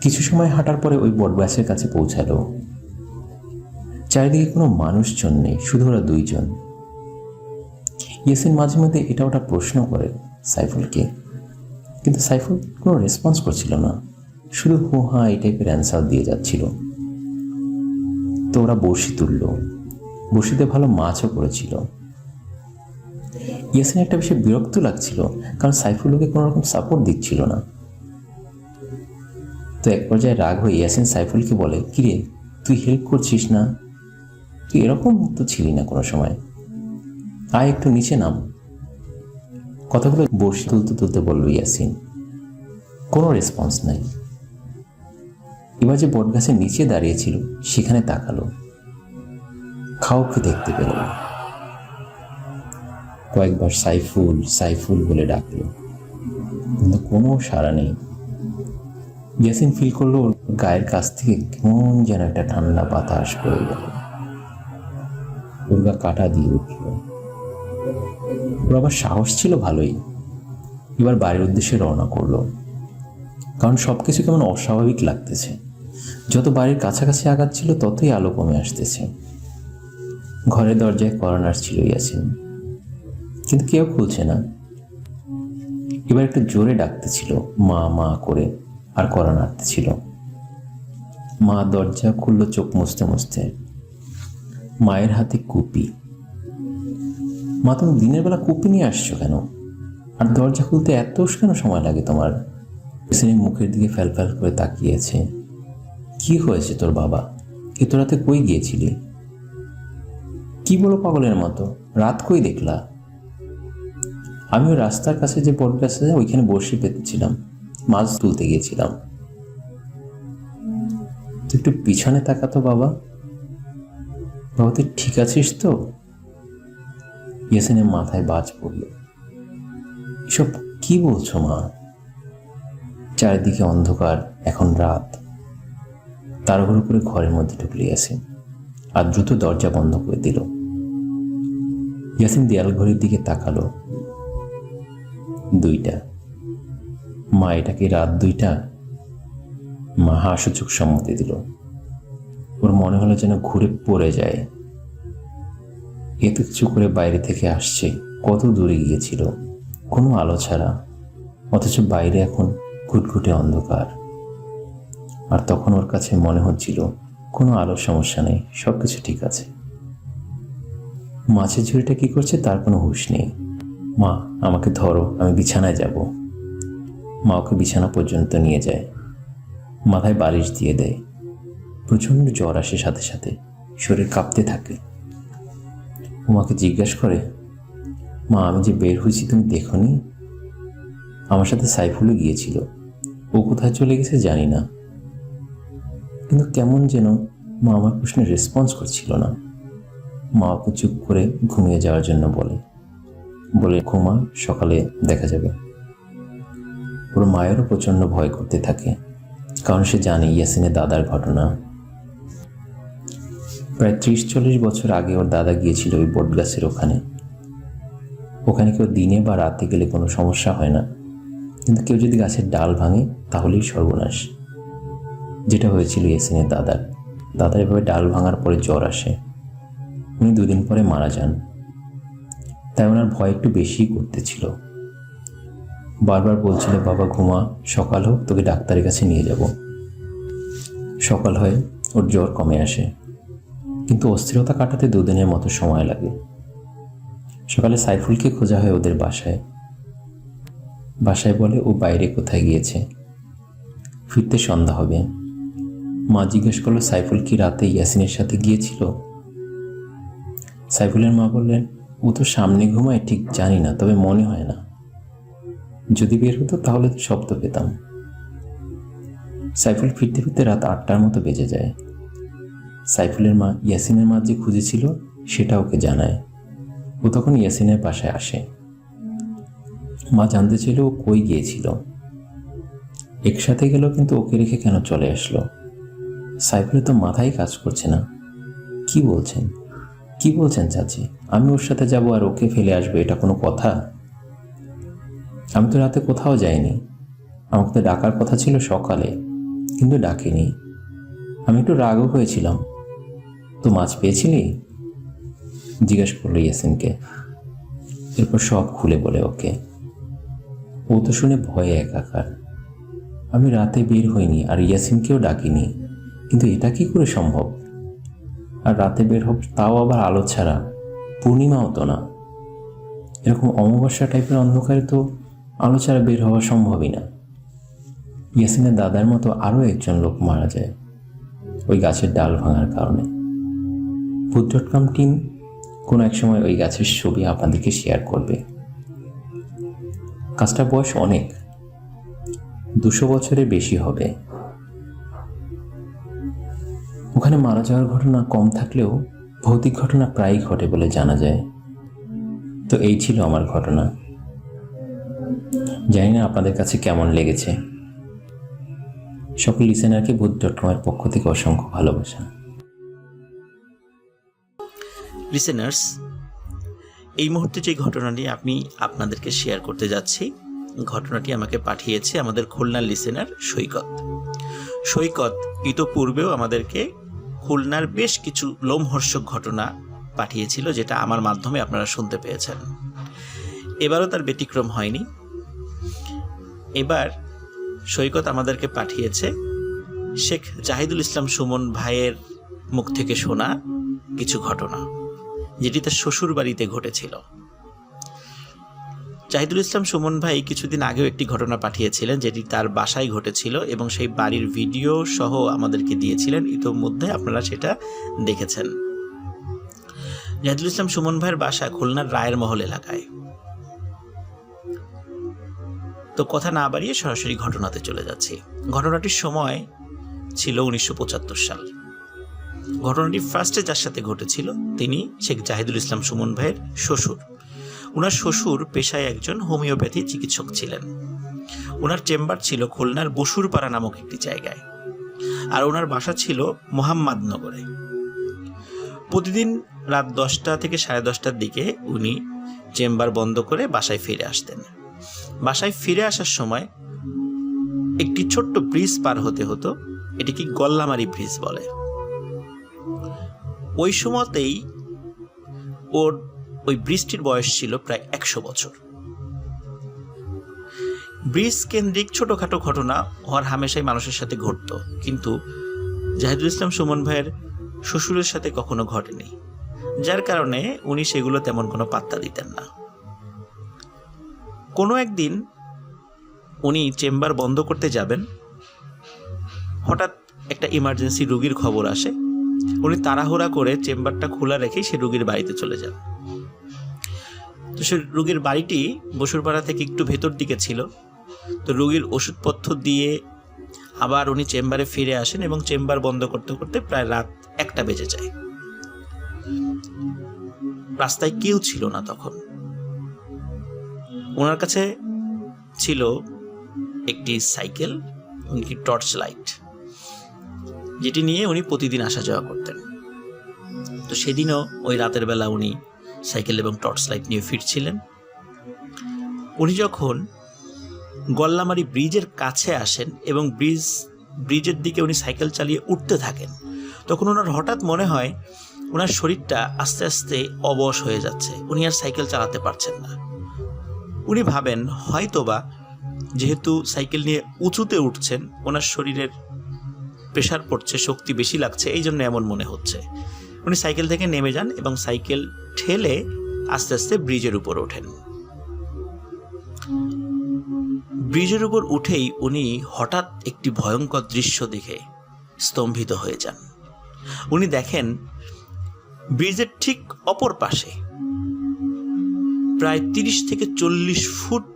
কিছু সময় হাঁটার পরে ওই বট গাছের কাছে পৌঁছালো। চারিদিকে কোনো মানুষজন নেই, শুধু ওরা দুইজন। ইয়াসিন মাঝে মধ্যে এটা ওটা প্রশ্ন করে সাইফুলকে, কিন্তু সাইফুল কোনো রেসপন্স করছিল না, শুধু হো হা এই টাইপের অ্যান্সার দিয়ে যাচ্ছিল। তো ওরা বড়শি তুলল। বড়শিতে ভালো মাছও পড়েছিল। ইয়াসিন একটা বিষয়ে বিরক্ত লাগছিল, কারণ সাইফুল ওকে কোনো রকম সাপোর্ট দিচ্ছিল না। তো এক পর্যায়ে রাগ হয়ে ইয়াসিন সাইফুলকে বলে, কিরে তুই হেল্প করছিস না? তুই এরকম তো ছিলি না কোনো সময়, আয় একটু নিচে নাম। কথাগুলো বসে তুলতে তুলতে বলল ইয়াসিন। কোনো রেসপন্স নাই। এবার যে বট গাছের নিচে দাঁড়িয়েছিল সেখানে তাকালো, কাউকে দেখতে পেল না। কয়েকবার সাইফুল সাইফুল বলে ডাকলো, কিন্তু কোনো সাড়া নেই। ইয়াসিন ফিল করলো ওর গায়ের কাছ থেকে কেমন যেন একটা ঠান্ডা বাতাস বয়ে গেল। ওর গা কাটা দিয়ে উঠল। ওর আবার সাহস ছিল ভালোই। এবার বাড়ির উদ্দেশ্যে রওনা করলো, কারণ সবকিছু কেমন অস্বাভাবিক লাগতেছে। যত বাড়ির কাছাকাছি আগাচ্ছিল ততই আলো কমে আসতেছে। ঘরের দরজায় কড়া নাড়ছিল ইয়াসিন, কিন্তু কেউ খুলছে না। এবার একটু জোরে ডাকতেছিল মা মা করে, আর কড়া নাড়তেছিল। মা দরজা খুললো চোখ মুছতে মুছতে। মায়ের হাতে কুপি। মা, তুমি দিনের বেলা কুপি নিয়ে আসছো কেন? আর দরজা খুলতে এত কেন সময় লাগে তোমার? ইয়াসিনের মুখের দিকে ফ্যাল ফ্যাল করে তাকিয়েছে। কি হয়েছে তোর বাবা? এত রাতে কই গিয়েছিলি? কি বলো পাগলের মতো, রাত কই দেখলা? আমি ওই রাস্তার কাছে যে বট গাছ আছে ওইখানে বড়শি পেতেছিলাম, মাছ তুলতে গিয়েছিলাম। তুই একটু পিছনে তাকাতো বাবা। বাবা তুই ঠিক আছিস তো? ইয়াসিনের মাথায় বাজ পড়ল। এসব কি বলছো মা? চারিদিকে অন্ধকার, এখন রাত। তাড়াহুড়ো করে ঘরের মধ্যে ঢুকলে ইয়াসিন, আর দ্রুত দরজা বন্ধ করে দিল। ইয়াসিন দেয়াল ঘড়ির দিকে তাকালো। 2টা। মা, এটা কি রাত 2টা? মা হাসূচক সম্মতি দিল। ওর মনে হলো যেন ঘুরে পড়ে যায়। এত কিছু করে বাইরে থেকে আসছে, কত দূরে গিয়েছিল, কোনো আলো ছাড়া, অথচ বাইরে এখন ঘুটঘুটে অন্ধকার। আর তখন ওর কাছে মনে হচ্ছিল কোনো আলোর সমস্যা নেই, সব কিছু ঠিক আছে। মাছের ঝুড়িটা কি করছে তার কোনো হুঁশ নেই। মা, আমাকে ধরো, আমি বিছানায় যাব। মা ওকে বিছানা পর্যন্ত নিয়ে যায়, মাথায় বালিশ দিয়ে দেয়। প্রচণ্ড জ্বর আসে, সাথে সাথে শরীর কাঁপতে থাকে। ও মাকে জিজ্ঞাসা করে, মা আমি যে বের হয়েছি তুমি দেখোনি? আমার সাথে সাইফুলও গিয়েছিল, ও কোথায় চলে গেছে জানি না। কিন্তু কেমন যেন মা আমার প্রশ্নের রেসপন্স করছিল না। মা ওকে চুপ করে ঘুমিয়ে যাওয়ার জন্য বলে ঘুমা, সকালে দেখা যাবে। ওর মায়েরও প্রচণ্ড ভয় করতে থাকে, কারণ সে জানে ইয়াসিনের দাদার ঘটনা। প্রায় 30-40 বছর আগে ওর দাদা গিয়েছিল ওই বট গাছের ওখানে কেউ দিনে বা রাতে গেলে কোনো সমস্যা হয় না, কিন্তু কেউ যদি গাছের ডাল ভাঙে তাহলেই সর্বনাশ। যেটা হয়েছিল ইয়াসিনের দাদার এভাবে ডাল ভাঙার পরে জ্বর আসে, উনি 2 দিন পরে মারা যান। তাই ওনার ভয় একটু বেশিই করতেছিল। বারবার বলছিল, বাবা ঘুমা, সকাল হোক তোকে ডাক্তারের কাছে নিয়ে যাব। সকাল হয়, ওর জ্বর কমে আসে, কিন্তু অস্থিরতা কাটাতে 2 দিনের মতো সময় লাগে। সকালে সাইফুলকে খোঁজা হয় ওদের বাসায় বলে ও বাইরে কোথায় গিয়েছে, ফিরতে সন্ধ্যা হবে। মা জিজ্ঞেস করলো, সাইফুল কি রাতে ইয়াসিনের সাথে গিয়েছিল? সাইফুলের মা বললেন, ও তো সামনে ঘুমায়, ঠিক জানি না, তবে মনে হয় না। যদি বের হতো তাহলে তো শব্দ পেতাম। সাইফুল ফিরতে ফিরতে রাত 8টার মতো বেজে যায়। সাইফুলের মা ইয়াসিনের মা যে খুঁজেছিল সেটা ওকে জানায়। ও তখন ইয়াসিনের বাসায় আসে। মা জানতে চাইল ও কই গিয়েছিল, একসাথে গেল, কিন্তু ওকে রেখে কেন চলে আসলো? সাইফুলের তো মাথায় কাজ করছে না। কি বলছেন চাচি? আমি ওর সাথে যাব আর ওকে ফেলে আসবো, এটা কোনো কথা? আমি তো রাতে কোথাও যাইনি, আমাকে তো ডাকার কথা ছিল সকালে, কিন্তু ডাকিনি। আমি একটু রাগও হয়েছিলাম। তো মাছ পেয়েছিলি? জিজ্ঞেস করলো ইয়াসিনকে। এরপর সব খুলে বলে ওকে। ও তো শুনে ভয়ে একাকার। আমি রাতে বের হইনি আর ইয়াসিনকেও ডাকিনি, কিন্তু এটা কি করে সম্ভব? আর রাতে বের হোক, তাও আবার আলো ছাড়া, পূর্ণিমাও তো না। এরকম অমাবস্যা টাইপের অন্ধকারে তো আলো ছাড়া বের হওয়া সম্ভবই না। ইয়াসিনের দাদার মতো আরও একজন লোক মারা যায় ওই গাছের ডাল ভাঙার কারণে। ভূত.com টিম কোনো এক সময় ওই গাছের ছবি আপনাদেরকে শেয়ার করবে। গাছটার বয়স অনেক, 200 বছরের বেশি হবে। ওখানে মারা যাওয়ার ঘটনা কম থাকলেও ভৌতিক ঘটনা প্রায়ই ঘটে বলে জানা যায়। তো এই ছিল আমার ঘটনা। জানি না আপনাদের কাছে কেমন লেগেছে। সকল লিসেনারকে ভূত.com-এর পক্ষ থেকে অসংখ্য ভালোবাসা। লিসেনার্স, এই মুহূর্তে যে ঘটনাটি আমি আপনাদেরকে শেয়ার করতে যাচ্ছি, ঘটনাটি আমাকে পাঠিয়েছে আমাদের খুলনার লিসেনার সৈকত। ইতোপূর্বেও আমাদেরকে খুলনার বেশ কিছু লোমহর্ষক ঘটনা পাঠিয়েছিল, যেটা আমার মাধ্যমে আপনারা শুনতে পেয়েছেন। এবারও তার ব্যতিক্রম হয়নি। এবার সৈকত আমাদেরকে পাঠিয়েছে শেখ জাহিদুল ইসলাম সুমন ভাইয়ের মুখ থেকে শোনা কিছু ঘটনা, যেটি তার শ্বশুর বাড়িতে ঘটেছিল। জাহিদুল ইসলাম সুমন ভাই কিছুদিন আগেও একটি ঘটনা পাঠিয়েছিলেন, যেটি তার বাসায় ঘটেছিল এবং সেই বাড়ির ভিডিও সহ আমাদেরকে দিয়েছিলেন। ইতোমধ্যে আপনারা সেটা দেখেছেন। জাহিদুল ইসলাম সুমন ভাইয়ের বাসা খুলনার রায়ের মহল এলাকায়। তো কথা না বাড়িয়ে সরাসরি ঘটনাতে চলে যাচ্ছি। ঘটনাটির সময় ছিল 1975 সাল। ঘটনাটি ফার্স্টে যার সাথে ঘটেছিল তিনি শেখ জাহিদুল ইসলাম সুমন ভাইয়ের শ্বশুর। ওনার শ্বশুর পেশায় একজন হোমিওপ্যাথি চিকিৎসক ছিলেন। ওনার চেম্বার ছিল খুলনার বসুরপাড়া নামক একটি জায়গায়, আর ওনার বাসা ছিল মোহাম্মদনগরে। প্রতিদিন রাত 10টা থেকে 10:30টার দিকে উনি চেম্বার বন্ধ করে বাসায় ফিরে আসতেন। বাসায় ফিরে আসার সময় একটি ছোট্ট ব্রিজ পার হতে হতো, এটিকে গল্লামারি ব্রিজ বলে। ওই সময়তেই ওর ওই ব্রিজটির বয়স ছিল প্রায় 100 বছর। ব্রিজ কেন্দ্রিক ছোটখাটো ঘটনা হর হামেশাই মানুষের সাথে ঘটতো, কিন্তু জাহিদুল ইসলাম সুমন ভাইয়ের শ্বশুরের সাথে কখনো ঘটেনি, যার কারণে উনি সেগুলো তেমন কোনো পাত্তা দিতেন না। কোনো একদিন উনি চেম্বার বন্ধ করতে যাবেন, হঠাৎ একটা ইমার্জেন্সি রোগীর খবর আসে। উনি তাড়াহুড়া করে চেম্বারটা খোলা রেখেই সে রোগীর বাড়িতে চলে যান। তো সে রোগীর বাড়িটি বসুরপাড়া থেকে একটু ভেতর দিকে ছিল। তো রোগীর ওষুধপত্র দিয়ে আবার উনি চেম্বারে ফিরে আসেন এবং চেম্বার বন্ধ করতে করতে প্রায় রাত 1টা বেজে যায়। রাস্তায় কেউ ছিল না তখন। ওনার কাছে ছিল একটি সাইকেল, এমনকি টর্চ লাইট, যেটি নিয়ে উনি প্রতিদিন আসা যাওয়া করতেন। তো সেদিনও ওই রাতের বেলা উনি সাইকেল এবং টর্চ লাইট নিয়ে ফিরছিলেন। উনি যখন গল্লামারি ব্রিজের কাছে আসেন এবং ব্রিজের দিকে উনি সাইকেল চালিয়ে উঠতে থাকেন, তখন ওনার হঠাৎ মনে হয় ওনার শরীরটা আস্তে আস্তে অবশ হয়ে যাচ্ছে, উনি আর সাইকেল চালাতে পারছেন না। উনি ভাবেন হয়তোবা যেহেতু সাইকেল নিয়ে উঁচুতে উঠছেন, ওনার শরীরের প্রেশার পড়ছে, শক্তি বেশি লাগছে, এই জন্য এমন মনে হচ্ছে। উনি সাইকেল থেকে নেমে যান এবং সাইকেল ঠেলে আস্তে আস্তে ব্রিজের উপর ওঠেন। ব্রিজের উপর উঠেই উনি হঠাৎ একটি ভয়ঙ্কর দৃশ্য দেখে স্তম্ভিত হয়ে যান। উনি দেখেন ব্রিজের ঠিক অপর পাশে প্রায় 30 থেকে 40 ফুট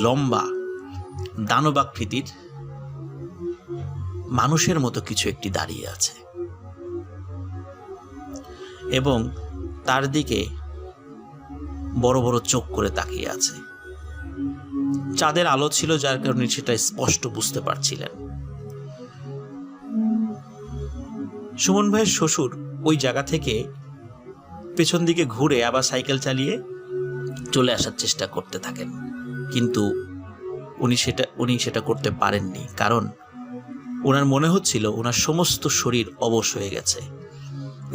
লম্বা দানবাকৃতির মানুষের মতো কিছু একটি দাঁড়িয়ে আছে এবং তার দিকে বড় বড় চোখ করে তাকিয়ে আছে। চাঁদের আলো ছিল, যার কারণে সেটা স্পষ্ট বুঝতে পারছিলেন। সুমন ভাইয়ের শ্বশুর ওই জায়গা থেকে পেছন দিকে ঘুরে আবার সাইকেল চালিয়ে চলে আসার চেষ্টা করতে থাকেন, কিন্তু উনি সেটা করতে পারেননি। কারণ ওনার মনে হচ্ছিল ওনার সমস্ত শরীর অবশ হয়ে গেছে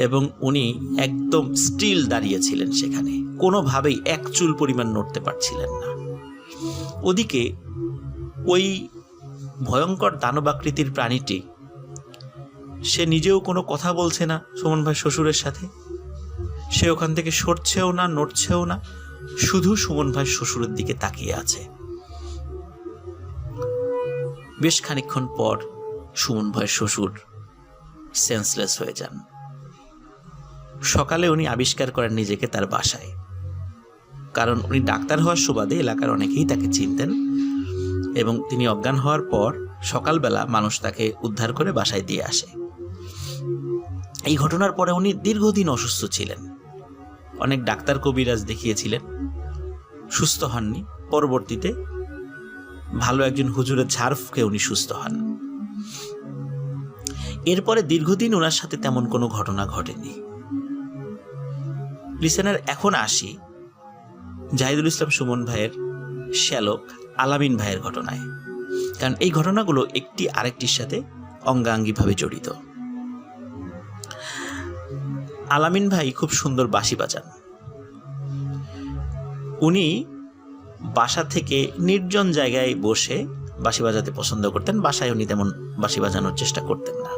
এবং উনি একদম স্টিল দাঁড়িয়েছিলেন সেখানে, কোনোভাবেই এক চুল পরিমাণ নড়তে পারছিলেন না। ওদিকে ওই ভয়ঙ্কর দানবাকৃতির প্রাণীটি, সে নিজেও কোনো কথা বলছে না সুমন ভাই শ্বশুরের সাথে, সে ওখান থেকে সরছেও না, নড়ছেও না, শুধু সুমন ভাই শ্বশুরের দিকে তাকিয়ে আছে। বেশ খানিকক্ষণ পর সুমন ভাইয়ের শ্বশুর সেন্সলেস হয়ে যান। সকালে উনি আবিষ্কার করেন নিজেকে তার বাসায়, কারণ উনি ডাক্তার হওয়ার সুবাদে এলাকার অনেকেই তাকে চিনতেন এবং তিনি অজ্ঞান হওয়ার পর সকালবেলা মানুষ তাকে উদ্ধার করে বাসায় দিয়ে আসে। এই ঘটনার পরে উনি দীর্ঘদিন অসুস্থ ছিলেন, অনেক ডাক্তার কবিরাজ দেখিয়েছিলেন, সুস্থ হননি। পরবর্তীতে ভালো একজন হুজুরের ঝাড় ফুঁকে উনি সুস্থ হন। এরপরে দীর্ঘদিন ওনার সাথে তেমন কোনো ঘটনা ঘটেনি। লিসেনার, এখন আসি জাহিদুল ইসলাম সুমন ভাইয়ের শ্যালক আলামিন ভাইয়ের ঘটনায়, কারণ এই ঘটনাগুলো একটি আরেকটির সাথে অঙ্গাঙ্গিভাবে জড়িত। আলামিন ভাই খুব সুন্দর বাঁশি বাজান। উনি বাসা থেকে নির্জন জায়গায় বসে বাঁশি বাজাতে পছন্দ করতেন। বাসায় উনি তেমন বাঁশি বাজানোর চেষ্টা করতেন না।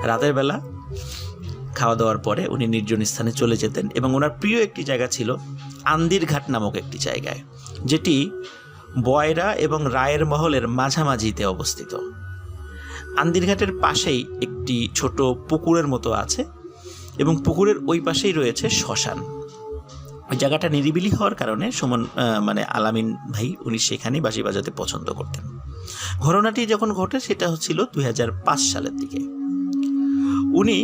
রাতের বেলা খাওয়া দাওয়ার পরে উনি নির্জন স্থানে চলে যেতেন এবং ওনার প্রিয় একটি জায়গা ছিল আন্দির ঘাট নামক একটি জায়গায়, যেটি বয়রা এবং রায়ের মহলের মাঝামাঝিতে অবস্থিত। আন্দির ঘাটের পাশেই একটি ছোট পুকুরের মতো আছে এবং পুকুরের ওই পাশেই রয়েছে শ্মশান। ওই জায়গাটা নিরিবিলি হওয়ার কারণে আলামিন ভাই উনি সেখানেই বাঁশি বাজাতে পছন্দ করতেন। ঘটনাটি যখন ঘটে সেটা হচ্ছিল 2005 সালের দিকে। উনি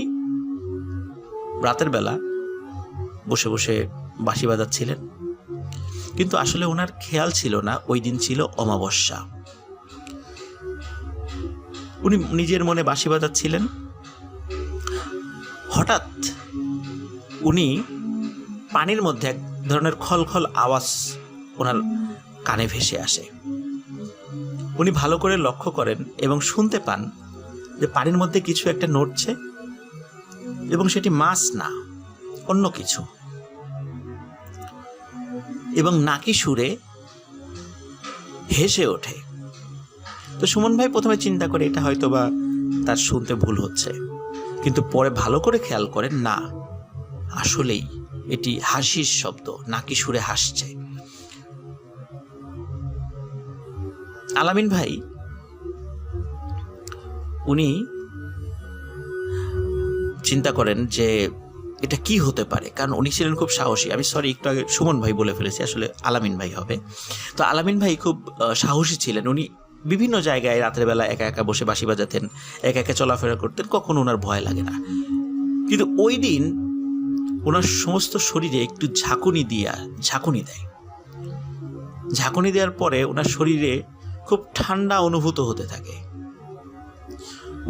রাতের বেলা বসে বসে বাঁশি বাজাচ্ছিলেন, কিন্তু আসলে ওনার খেয়াল ছিল না ওই দিন ছিল অমাবস্যা। উনি নিজের মনে বাঁশি বাজাচ্ছিলেন। হঠাৎ উনি পানির মধ্যে এক ধরনের খলখল আওয়াজ ওনার কানে ভেসে আসে। উনি ভালো করে লক্ষ্য করেন এবং শুনতে পান যে পানির মধ্যে কিছু একটা নড়ছে এবং সেটি মাছ না, অন্য কিছু, এবং নাকি সুরে হেসে ওঠে। তো সুমন ভাই প্রথমে চিন্তা করে এটা হয়তোবা তার শুনতে ভুল হচ্ছে, কিন্তু পরে ভালো করে খেয়াল করেন, না, আসলেই এটি হাসির শব্দ, নাকি সুরে হাসছে। আলামিন ভাই উনি চিন্তা করেন যে এটা কি হতে পারে, কারণ উনি ছিলেন খুব সাহসী। আমি একটু আগে সুমন ভাই বলে ফেলেছি, আসলে আলামিন ভাই হবে। তো আলামিন ভাই খুব সাহসী ছিলেন। উনি বিভিন্ন জায়গায় রাতের বেলা একা একা বসে বাঁশি বাজাতেন, একা একা চলাফেরা করতেন, কখনো ওনার ভয় লাগে না। কিন্তু ওই দিন ওনার সমস্ত শরীরে একটু ঝাঁকুনি দেয়। ঝাঁকুনি দেওয়ার পরে ওনার শরীরে খুব ঠান্ডা অনুভূত হতে থাকে।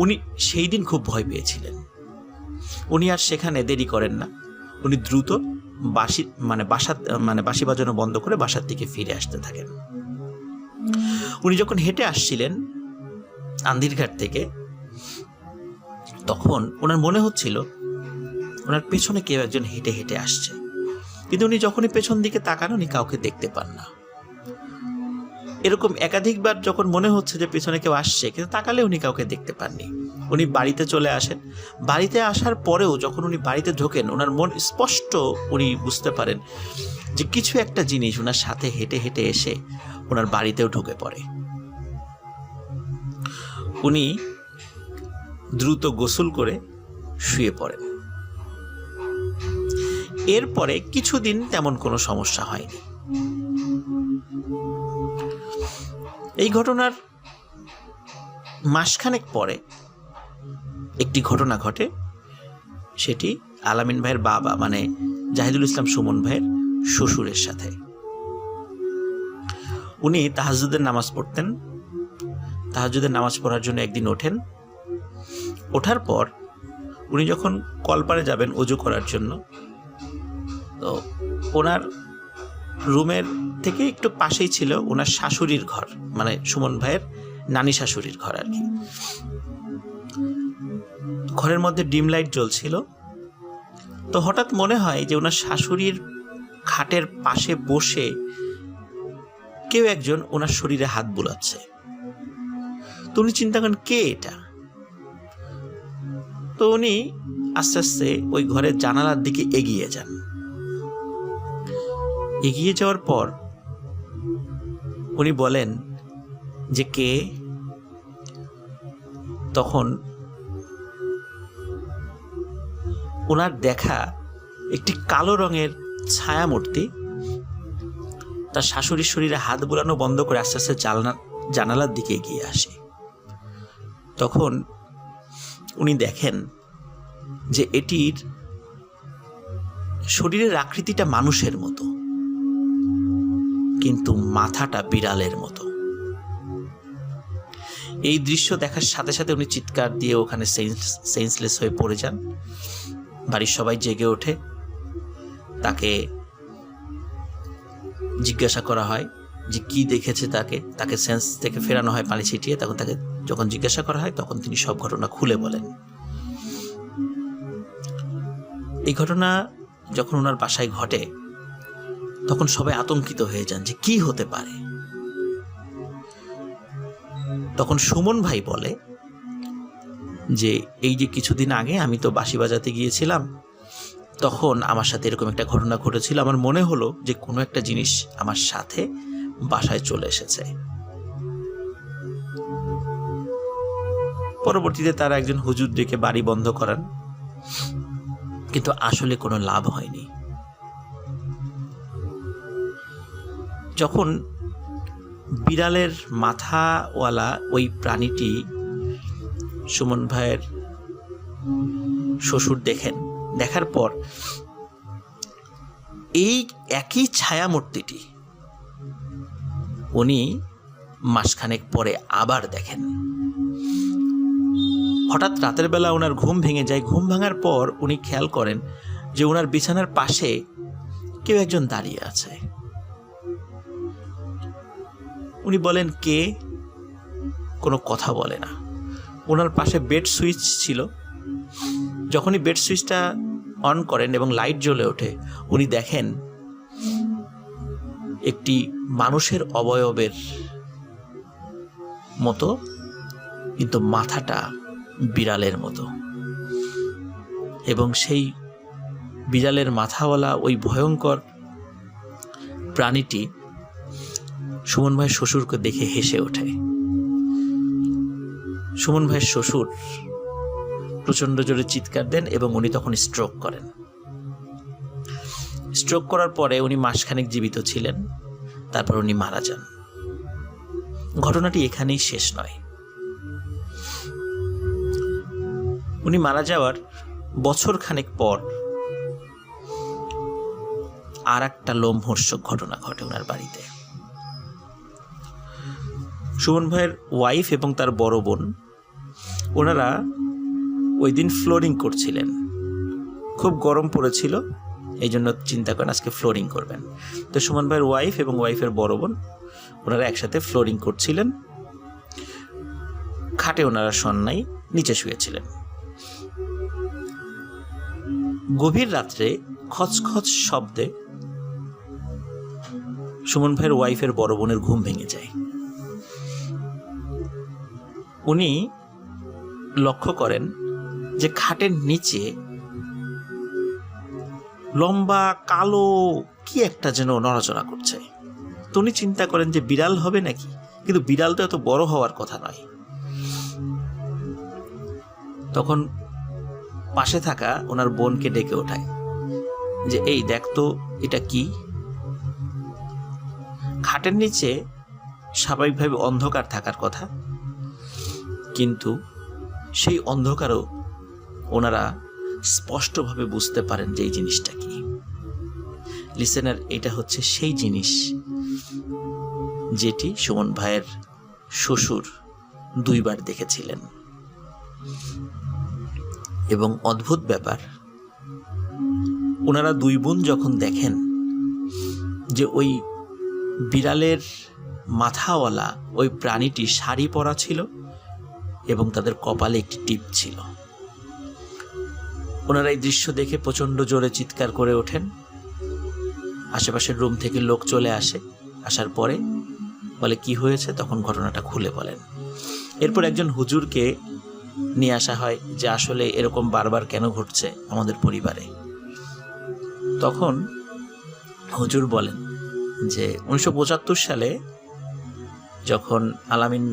উনি সেই দিন খুব ভয় পেয়েছিলেন। উনি আর সেখানে দেরি করেন না, উনি দ্রুত বাঁশি বাজানো বন্ধ করে বাসার দিকে ফিরে আসতে থাকেন। উনি যখন হেঁটে আসছিলেন আন্দিরঘাট থেকে, তখন ওনার মনে হচ্ছিল ওনার পেছনে কেউ একজন হেঁটে হেঁটে আসছে, কিন্তু উনি যখনই পেছন দিকে তাকান উনি কাউকে দেখতে পান না। এরকম একাধিকবার যখন মনে হচ্ছে যে পেছনে কেউ আসছে, কিন্তু তাকালে উনি কাউকে দেখতে পাননি। উনি বাড়িতে চলে আসেন। বাড়িতে আসার পরেও যখন উনি বাড়িতে ঢোকেন, ওনার মন স্পষ্ট উনি বুঝতে পারেন যে কিছু একটা জিনিস ওনার সাথে হেঁটে হেঁটে এসে ওনার বাড়িতেও ঢুকে পড়ে। উনি দ্রুত গোসল করে শুয়ে পড়েন। এরপরে কিছুদিন তেমন কোনো সমস্যা হয়নি। এই ঘটনার মাসখানেক পরে একটি ঘটনা ঘটে। সেটি আলামিন ভাইয়ের বাবা মানে জাহিদুল ইসলাম সুমন ভাইয়ের শ্বশুরের সাথে। উনি তাহাজ্জুদের নামাজ পড়তেন। তাহাজ্জুদের নামাজ পড়ার জন্য একদিন ওঠেন। ওঠার পর উনি যখন কলপারে যাবেন অজু করার জন্য, তো ওনার রুমের থেকে একটু পাশেই ছিল ওনার শাশুড়ির ঘর, মানে সুমন ভাইয়ের নানি শাশুড়ির ঘর আর কি। ঘরের মধ্যে ডিম লাইট জ্বলছিল। তো হঠাৎ মনে হয় যে ওনার শাশুড়ির খাটের পাশে বসে কেউ একজন ওনার শরীরে হাত বুলাচ্ছে। তো উনি চিন্তা করেন কে এটা। তো উনি আস্তে আস্তে ওই ঘরের জানালার দিকে এগিয়ে যান। এগিয়ে যাওয়ার পর উনি বলেন যে কে। তখন ওনার দেখা একটি কালো রঙের ছায়ামূর্তি তার শাশুড়ির শরীরে হাত বুলানো বন্ধ করে আস্তে আস্তে জানালার দিকে এগিয়ে আসে। তখন উনি দেখেন যে এটির শরীরের আকৃতিটা মানুষের মতো, কিন্তু মাথাটা বিড়ালের মতো। এই দৃশ্য দেখার সাথে সাথে উনি চিৎকার দিয়ে ওখানে সেন্সলেস হয়ে পড়ে যান। বাড়ির সবাই জেগে ওঠে। তাকে জিজ্ঞাসা করা হয় যে কি দেখেছে। তাকে সেন্স থেকে ফেরানো হয় পানি ছিটিয়ে। তখন তাকে যখন জিজ্ঞাসা করা হয় তখন তিনি সব ঘটনা খুলে বলেন। এই ঘটনা যখন ওনার বাসায় ঘটে তখন সবাই আতঙ্কিত হয়ে যান যে কি হতে পারে। তখন সুমন ভাই বলে যে এই যে কিছুদিন আগে আমি তো বাঁশি বাজাতে গিয়েছিলাম, তখন আমার সাথে এরকম একটা ঘটনা ঘটেছিল। আমার মনে হলো যে কোনো একটা জিনিস আমার সাথে বাসায় চলে এসেছে। পরবর্তীতে তারা একজন হুজুর ডেকে বাড়ি বন্ধ করান, কিন্তু আসলে কোনো লাভ হয়নি। যখন বিড়ালের মাথাওয়ালা ওই প্রাণীটি সুমন ভাইয়ের শ্বশুর দেখার পর এই একই ছায়ামূর্তিটি উনি মাসখানেক পরে আবার দেখেন। হঠাৎ রাতের বেলা ওনার ঘুম ভেঙে যায়। ঘুম ভাঙার পর উনি খেয়াল করেন যে ওনার বিছানার পাশে কেউ একজন দাঁড়িয়ে আছে। উনি বলেন কে? কোনো কথা বলে না। ওনার পাশে বেড সুইচ ছিল। যখনই বেড সুইচটা অন করেন এবং লাইট জ্বলে ওঠে, উনি দেখেন একটি মানুষের অবয়বের মতো, কিন্তু মাথাটা বিড়ালের মতো। এবং সেই বিড়ালের মাথাওয়ালা ওই ভয়ঙ্কর প্রাণীটি সুমন ভাইয়ের শ্বশুরকে দেখে হেসে ওঠে। সুমন ভাইয়ের শ্বশুর প্রচণ্ড জোরে চিৎকার দেন এবং উনি তখন স্ট্রোক করেন। স্ট্রোক করার পরে উনি মাসখানেক জীবিত ছিলেন, তারপর উনি মারা যান। ঘটনাটি এখানেই শেষ নয়। উনি মারা যাওয়ার বছর খানেক পর আর একটা লোমহর্ষক ঘটনা ঘটে ওনার বাড়িতে। সুমন ভাইয়ের ওয়াইফ এবং তার বড় বোন ওনারা ওই দিন ফ্লোরিং করছিলেন। খুব গরম পড়েছিল, এই জন্য চিন্তা করেন আজকে ফ্লোরিং করবেন। তো সুমন ভাইয়ের ওয়াইফ এবং ওয়াইফের বড় বোন ওনারা একসাথে ফ্লোরিং করছিলেন। খাটে ওনারা শোন নাই, নিচে শুয়েছিলেন। গভীর রাত্রে খচখচ শব্দে সুমন ভাইয়ের ওয়াইফের বড় বোনের ঘুম ভেঙে যায়। উনি লক্ষ্য করেন যে খাটের নিচে লম্বা কালো কি একটা যেন নড়াচড়া করছে। তো উনি চিন্তা করেন যে বিড়াল হবে নাকি, কিন্তু বিড়াল তো এত বড় হওয়ার কথা নয়। তখন পাশে থাকা ওনার বোনকে ডেকে ওঠায় যে এই দেখ তো এটা কি। খাটের নিচে স্বাভাবিকভাবে অন্ধকার থাকার কথা, কিন্তু সেই অন্ধকারও ওনারা স্পষ্টভাবে বুঝতে পারেন যে এই জিনিসটা কি। লিসেনার, এটা হচ্ছে সেই জিনিস যেটি সুমন ভাইয়ের শ্বশুর 2 বার দেখেছিলেন। এবং অদ্ভুত ব্যাপার, ওনারা 2 বোন যখন দেখেন যে ওই বিড়ালের মাথাওয়ালা ওই প্রাণীটি শাড়ি পরা ছিল এবং তাদের কপালে একটি টিপ ছিল, ওনারা এই দৃশ্য দেখে প্রচণ্ড জোরে চিৎকার করে ওঠেন। আশেপাশের রুম থেকে লোক চলে আসে, আসার পরে বলে কি হয়েছে, তখন ঘটনাটা খুলে বলেন। এরপর একজন হুজুরকে নিয়ে আসা হয় যে আসলে এরকম বারবার কেন ঘটছে আমাদের পরিবারে। তখন হুজুর বলেন যে 1975 সালে যখন আলামিন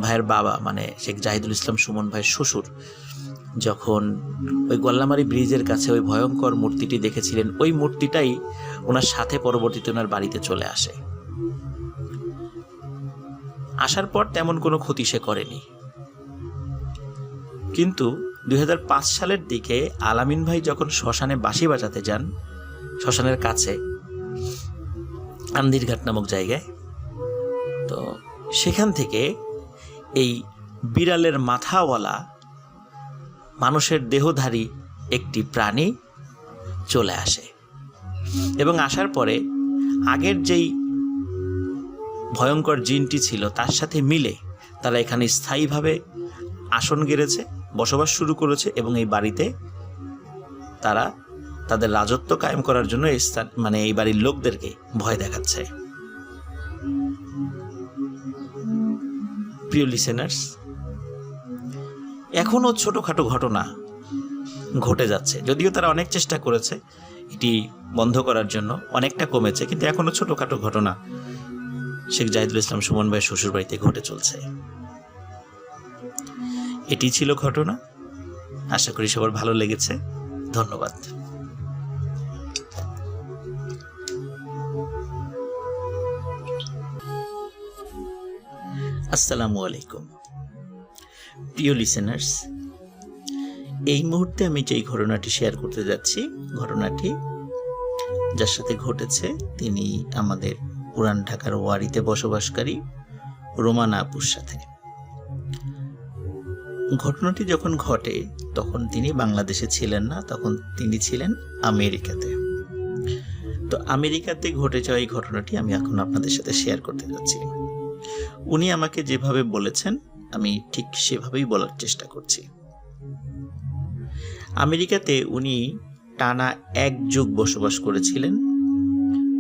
ভাইয়ের বাবা মানে শেখ জাহিদুল ইসলাম সুমন ভাইয়ের শ্বশুর যখন ওই গোল্লামারি ব্রিজের কাছে ওই ভয়ঙ্কর মূর্তিটি দেখেছিলেন, ওই মূর্তিটাই ওনার সাথে পরবর্তীতে ওনার বাড়িতে চলে আসে। আসার পর তেমন কোনো ক্ষতি সে করেনি, কিন্তু 2005 সালের দিকে আলামিন ভাই যখন শ্মশানে বাঁশি বাজাতে যান, শ্মশানের কাছে আন্দিরঘাট নামক জায়গায়, তো সেখান থেকে এই বিড়ালের মাথাওয়ালা মানুষের দেহধারী একটি প্রাণী চলে আসে এবং আসার পরে আগের যেই ভয়ঙ্কর জিনটি ছিল তার সাথে মিলে তারা এখানে স্থায়ীভাবে আসন গেড়েছে, বসবাস শুরু করেছে এবং এই বাড়িতে তারা তাদের রাজত্ব কায়েম করার জন্য এই বাড়ির লোকদেরকে ভয় দেখাচ্ছে। প্রিয় লিসেনার্স, এখনো ছোটখাটো ঘটনা ঘটে যাচ্ছে, যদিও তারা অনেক চেষ্টা করেছে এটি বন্ধ করার জন্য, অনেকটা কমেছে, কিন্তু এখনো ছোটখাটো ঘটনা শেখ জাহিদুল ইসলাম সুমন ভাইয়ের শ্বশুর বাড়িতে ঘটে চলছে। এটি ছিল ঘটনা। আশা করি সবার ভালো লেগেছে। ধন্যবাদ। আসসালামু আলাইকুম প্রিয় লিসেনার্স, এই মুহূর্তে আমি যেই ঘটনাটি শেয়ার করতে যাচ্ছি, ঘটনাটি যার সাথে ঘটেছে তিনি আমাদের পুরান ঢাকার ওয়ারিতে বসবাসকারী রোমানা আপুর সাথে। ঘটনাটি যখন ঘটে তখন তিনি বাংলাদেশে ছিলেন না, তখন তিনি ছিলেন আমেরিকাতে। তো আমেরিকাতে ঘটে যাওয়া এই ঘটনাটি আমি এখন আপনাদের সাথে শেয়ার করতে যাচ্ছি। উনি আমাকে যেভাবে বলেছেন আমি ঠিক সেভাবেই বলার চেষ্টা করছি। আমেরিকাতে উনি টানা 1 যুগ বসবাস করেছিলেন,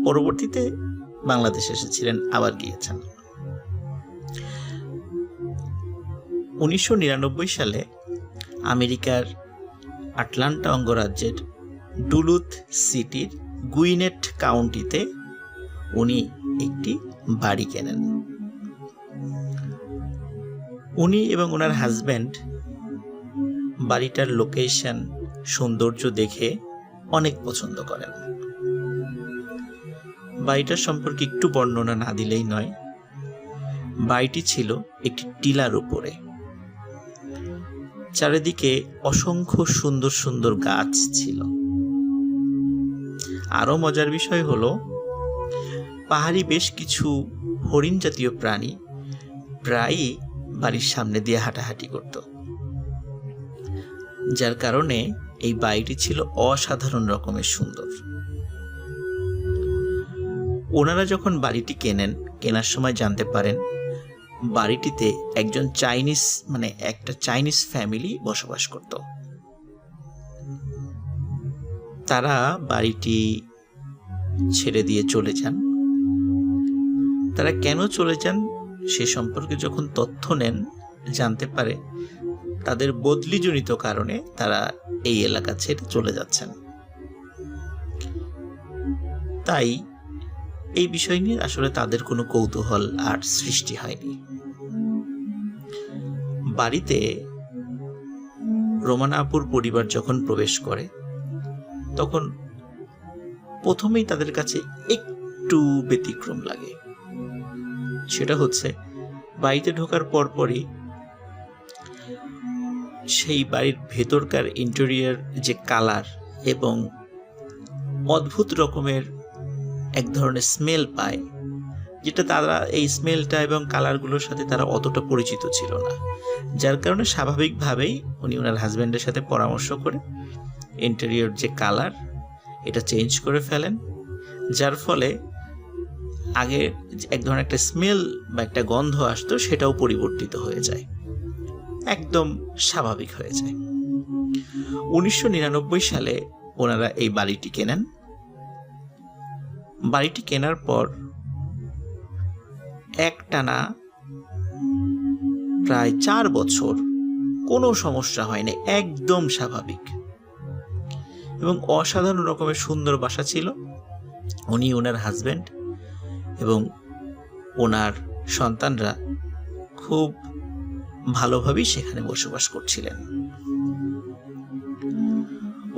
পরবর্তীতে বাংলাদেশে এসেছিলেন, আবার গিয়েছেন। 1999 সালে আমেরিকার আটলান্টা অঙ্গরাজ্যের ডুলুথ সিটির গুইনেট কাউন্টিতে উনি একটি বাড়ি কেনেন। উনি এবং ওনার হাজব্যান্ড বাড়িটার লোকেশন, সৌন্দর্য দেখে অনেক পছন্দ করেন। বাড়িটার সম্পর্কে একটু বর্ণনা না দিলেই নয়। বাড়িটি ছিল একটি টিলার উপরে, চারিদিকে অসংখ্য সুন্দর সুন্দর গাছ ছিল। আরো মজার বিষয় হলো, পাহাড়ি বেশ কিছু হরিণ জাতীয় প্রাণী প্রায়ই বাড়ির সামনে দিয়ে হাঁটাহাঁটি করত, যার কারণে এই বাড়িটি ছিল অসাধারণ রকমের সুন্দর। ওনারা যখন বাড়িটি কেনার সময় জানতে পারেন বাড়িটিতে একজন একটা চাইনিজ ফ্যামিলি বসবাস করত। তারা বাড়িটি ছেড়ে দিয়ে চলে যান। তারা কেন চলে যান সে সম্পর্কে যখন তথ্য নেন, জানতে পারে তাদের বদলিজনিত কারণে তারা এই এলাকা ছেড়ে চলে যাচ্ছেন। তাই এই বিষয় নিয়ে আসলে তাদের কোনো কৌতূহল আর সৃষ্টি হয়নি। বাড়িতে রোমানা আপুর পরিবার যখন প্রবেশ করে, তখন প্রথমেই তাদের কাছে একটু ব্যতিক্রম লাগে। সেটা হচ্ছে, বাড়িতে ঢোকার পরপরই সেই বাড়ির ভেতরকার ইন্টেরিয়র যে কালার এবং অদ্ভুত রকমের এক ধরনের স্মেল পায়, যেটা তারা এই স্মেলটা এবং কালারগুলোর সাথে তারা অতটা পরিচিত ছিল না। যার কারণে স্বাভাবিকভাবেই উনি ওনার হাজব্যান্ডের সাথে পরামর্শ করে ইন্টেরিয়র যে কালার এটা চেঞ্জ করে ফেলেন, যার ফলে আগে এক ধরনের একটা স্মেল বা একটা গন্ধ আসতো সেটাও পরিবর্তিত হয়ে যায়, একদম স্বাভাবিক হয়ে যায়। 1999 সালে ওনারা এই বাড়িটি কেনেন। বাড়িটি কেনার পর একটানা প্রায় 4 বছর কোনো সমস্যা হয়নি, একদম স্বাভাবিক এবং অসাধারণ রকমের সুন্দর বাসা ছিল। উনি, ওনার হাজব্যান্ড এবং ওনার সন্তানরা খুব ভালোভাবেই সেখানে বসবাস করছিলেন।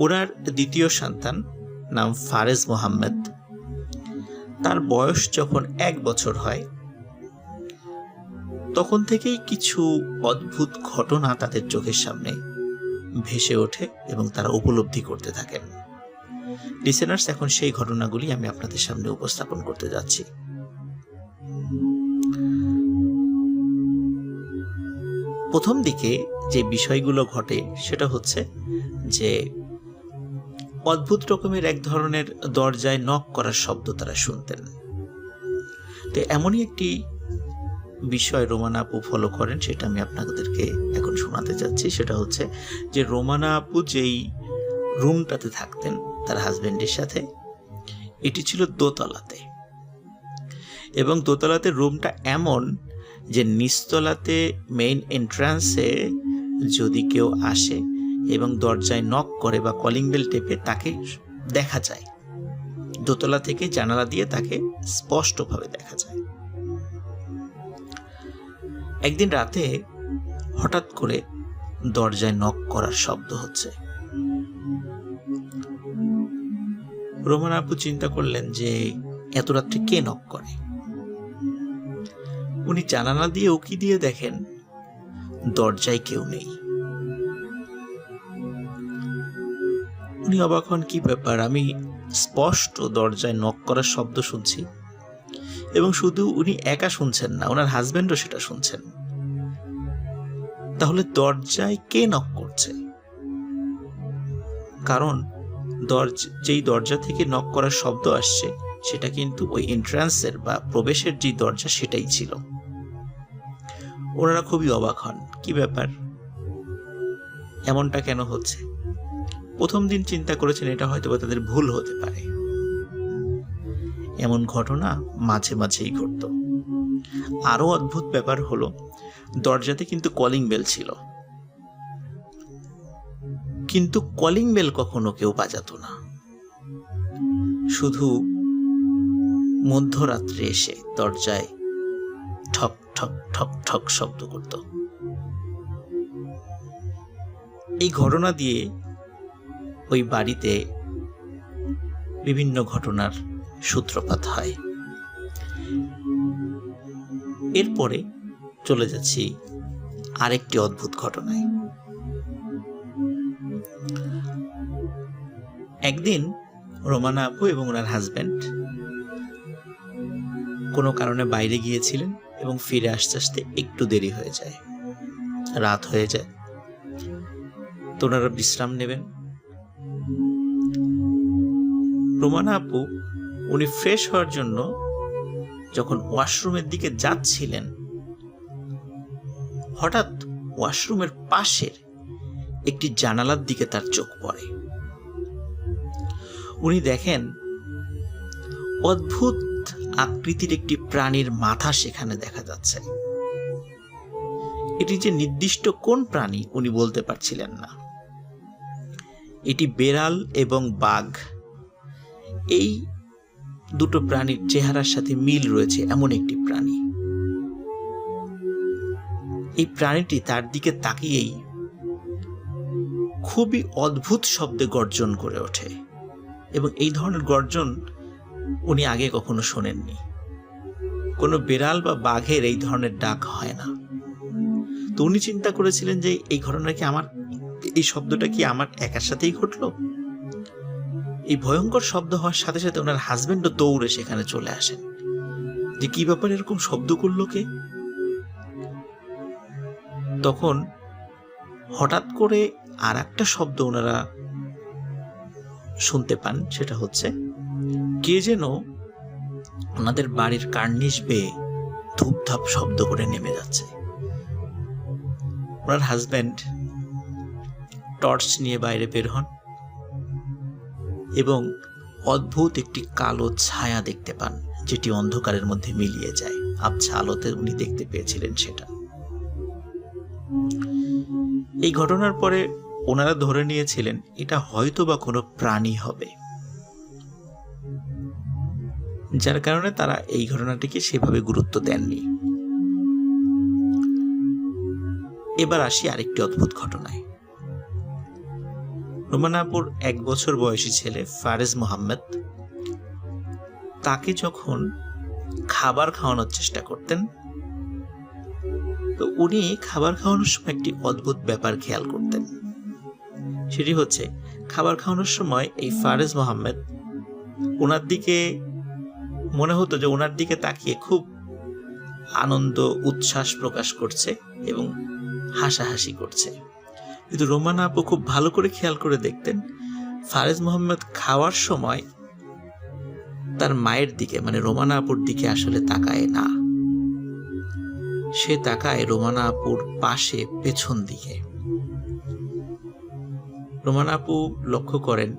ওনার দ্বিতীয় সন্তান নাম ফারেজ মোহাম্মদ। তার বয়স যখন 1 বছর হয়, তখন থেকেই কিছু অদ্ভুত ঘটনা তাদের চোখের সামনে ভেসে ওঠে এবং তারা উপলব্ধি করতে থাকেন। লিসেনার্স, এখন সেই ঘটনাগুলি আমি আপনাদের সামনে উপস্থাপন করতে যাচ্ছি। প্রথম দিকে যে বিষয়গুলো ঘটে সেটা হচ্ছে যে অদ্ভুত রকমের এক ধরনের দরজায় নক করার শব্দ তারা শুনতেন। তো এমনই একটি বিষয় রোমানা আপু ফলো করেন, সেটা আমি আপনাদেরকে এখন শোনাতে যাচ্ছি। সেটা হচ্ছে যে রোমানা আপু যেই রুমটাতে থাকতেন তার হাজবেন্ডের সাথে, এটি ছিল দোতলাতে, এবং দোতলাতে রুমটা এমন যে নিচতলাতে মেইন এন্ট্রান্সে যদি কেউ আসে এবং দরজায় নক করে বা কলিং বেল টেপে, তাকে দেখা যায়। দোতলা থেকে জানালা দিয়ে তাকে স্পষ্টভাবে দেখা যায়। একদিন রাতে হঠাৎ করে দরজায় নক করার শব্দ হচ্ছে। রোমানা আপু চিন্তা করলেন যে এত রাত্রে কে নক করে। উনি জানালা দিয়ে উকি দিয়ে দেখেন দরজায় কেউ নেই। উনি অবাক হন, কি ব্যাপার, আমি স্পষ্ট দরজায় নক করার শব্দ শুনছি, এবং শুধু উনি একা শুনছেন না, ওনার হাজবেন্ডও সেটা শুনছেন। তাহলে দরজায় কে নক করছে? কারণ যেই দরজা থেকে নক করার শব্দ আসছে সেটা কিন্তু ওই এন্ট্রান্সের বা প্রবেশের যে দরজা সেটাই ছিল। ওনারা খুবই অবাক হন, কি ব্যাপার, এমনটা কেন হচ্ছে। প্রথম দিন চিন্তা করেছেন এটা হয়তো তাদের ভুল হতে পারে। এমন ঘটনা মাঝে মাঝেই ঘটত। আরো অদ্ভুত ব্যাপার হলো, দরজাতে কিন্তু কলিং বেল ছিল। কিন্তু কলিং বেল কখনো কেউ বাজাতো না, শুধু মধ্যরাত্রে এসে দরজায় ঠক ঠক ঠক ঠক শব্দ করত। এই ঘটনা দিয়ে ওই বাড়িতে বিভিন্ন ঘটনার সূত্রপাত হয়। এরপরে চলে যাচ্ছি আরেকটি অদ্ভুত ঘটনায়। একদিন রোমানা আপু এবং ওনার হাজব্যান্ড কোনো কারণে বাইরে গিয়েছিলেন এবং ফিরে আসতে আসতে একটু দেরি হয়ে যায়, রাত হয়ে যায়। তো ওনারা বিশ্রাম নেবেন। রোমানা আপু উনি ফ্রেশ হওয়ার জন্য যখন ওয়াশরুমের দিকে যাচ্ছিলেন, হঠাৎ ওয়াশরুমের পাশের একটি জানালার দিকে তার চোখ পড়ে। উনি দেখেন অদ্ভুত আকৃতির একটি প্রাণীর মাথা সেখানে দেখা যাচ্ছে। এটি যে নির্দিষ্ট কোন প্রাণী উনি বলতে পারছিলেন না। এটি বেড়াল এবং বাঘ, এই দুটো প্রাণীর চেহারার সাথে মিল রয়েছে এমন একটি প্রাণী। এই প্রাণীটি তার দিকে তাকিয়েই খুবই অদ্ভুত শব্দে গর্জন করে ওঠে এবং এই ধরনের গর্জন উনি আগে কখনো শোনেননি। কোনো বেড়াল বা বাঘের এই ধরনের ডাক হয় না। তো উনি চিন্তা করেছিলেন যে এই ঘটনা কি এই শব্দটা কি আমার একার সাথেই ঘটলো। এই ভয়ঙ্কর শব্দ হওয়ার সাথে সাথে ওনার হাজবেন্ডও দৌড়ে সেখানে চলে আসেন যে কি ব্যাপার, এরকম শব্দ করলো কে। তখন হঠাৎ করে আর একটা শব্দ ওনারা শুনতে পান, সেটা হচ্ছে কে যেন ওনাদের বাড়ির কার্নিশ বেয়ে ধূপধাপ শব্দ করে নেমে যাচ্ছে। ওনার হাজব্যান্ড টর্চ নিয়ে বাইরে বের হন এবং অদ্ভুত একটি কালো ছায়া দেখতে পান, যেটি অন্ধকারের মধ্যে মিলিয়ে যায়। আবছা আলোতে উনি দেখতে পেয়েছিলেন সেটা। এই ঘটনার পরে ওনারা ধরে নিয়েছিলেন এটা হয়তো বা কোনো প্রাণী হবে, যার কারণে তারা এই ঘটনাটিকে সেভাবে গুরুত্ব দেননি। এবার আসি আরেকটি অদ্ভুত ঘটনায়। রোমানা আপুর 1 বছর বয়সী ছেলে ফারেজ মোহাম্মদ, তাকে যখন খাবার খাওয়ানোর চেষ্টা করতেন, তো উনি খাবার খাওয়ানোর সময় একটি অদ্ভুত ব্যাপার খেয়াল করতেন। সেটি হচ্ছে খাবার খাওয়ানোর সময় এই ফারেজ মোহাম্মদ ওনার দিকে মনে হতো যে ওনার দিকে তাকিয়ে খুব আনন্দ উচ্ছ্বাস প্রকাশ করছে এবং হাসাহাসি করছে। কিন্তু রোমানা আপু খুব ভালো করে খেয়াল করে দেখতেন ফারেজ মোহাম্মদ খাওয়ার সময় তার মায়ের দিকে মানে রোমানা আপুর দিকে আসলে তাকায় না, সে তাকায় রোমানা আপুর পাশে পেছন দিকে। রোমানা আপু লক্ষ্য করেন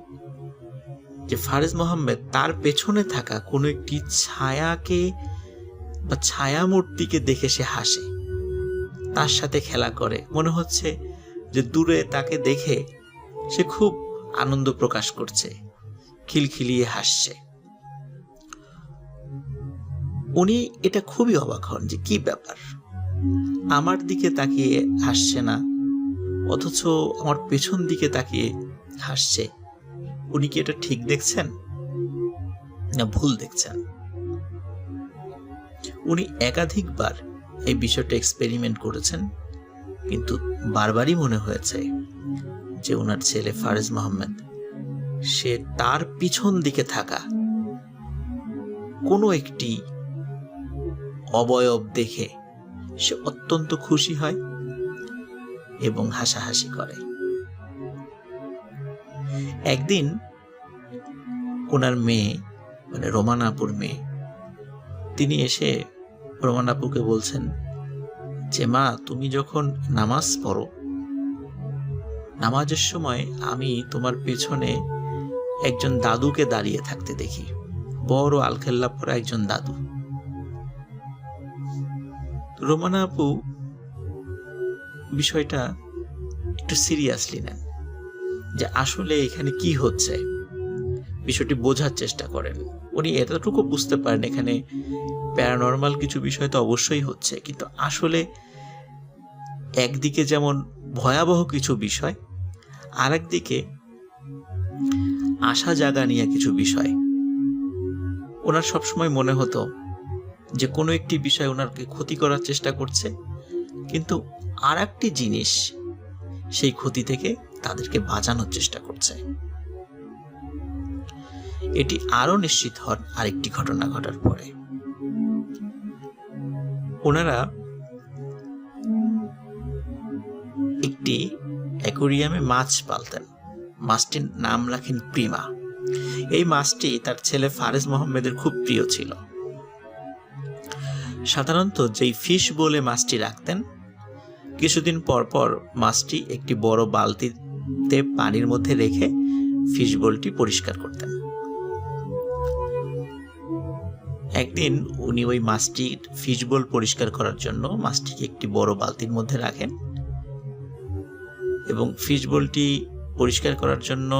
যে ফারেজ মোহাম্মদ তার পেছনে থাকা কোনো একটি ছায়াকে বা ছায়া মূর্তিকে দেখে সে হাসে, তার সাথে খেলা করে। মনে হচ্ছে যে দূরে তাকে দেখে সে খুব আনন্দ প্রকাশ করছে, খিলখিলিয়ে হাসছে। উনি এটা খুবই অবাক হন যে কি ব্যাপার, আমার দিকে তাকিয়ে হাসছে না, অথচ আমার পেছন দিকে তাকিয়ে হাসছে। উনি কি এটা ঠিক দেখছেন না ভুল দেখছেন? উনি একাধিকবার এই বিষয়টা এক্সপেরিমেন্ট করেছেন, কিন্তু বারবারই মনে হয়েছে যে ওনার ছেলে ফারেজ মোহাম্মদ সে তার পিছন দিকে থাকা কোনো একটি অবয়ব দেখে সে অত্যন্ত খুশি হয় এবং হাসাহাসি করে। একদিন ওনার মেয়ে মানে রোমানা আপুর মেয়ে, তিনি এসে রোমানা আপুকে বলছেন যে মা, তুমি যখন নামাজ পড়ো, নামাজের সময় আমি তোমার পেছনে একজন দাদুকে দাঁড়িয়ে থাকতে দেখি, বড় আলখেল্লা পরা একজন দাদু। রোমানা আপু বিষয়টা একটু সিরিয়াসলি নেন যে আসলে এখানে কি হচ্ছে, বিষয়টি বোঝার চেষ্টা করেন। উনি এতটুকু বুঝতে পারেন এখানে প্যারানর্মাল কিছু বিষয় তো অবশ্যই হচ্ছে, কিন্তু আসলে একদিকে যেমন ভয়াবহ কিছু বিষয়, আর একদিকে আশা জাগা নিয়ে কিছু বিষয়। ওনার সবসময় মনে হতো যে কোনো একটি বিষয় ওনাকে ক্ষতি করার চেষ্টা করছে, কিন্তু আর একটি জিনিস সেই ক্ষতি থেকে তাদেরকে বাঁচানোর চেষ্টা করছে। এটি আরো নিশ্চিত হন আরেকটি ঘটনা ঘটার পরে। ওনারা একটি অ্যাকোরিয়ামে মাছ পালতেন। মাছটির নাম রাখেন প্রিমা। এই মাছটি তার ছেলে ফারেজ মোহাম্মেদের খুব প্রিয় ছিল। সাধারণত যেই ফিশ বলে মাছটি রাখতেন, কিছুদিন পর পর মাছটি একটি বড় বালতিতে পানির মধ্যে রেখে ফিশ বোলটি পরিষ্কার করতেন। একদিন উনি ওই মাছটির ফিশ বোল পরিষ্কার করার জন্য মাছটিকে একটি বড় বালতির মধ্যে রাখেন এবং ফিশ বোলটি পরিষ্কার করার জন্য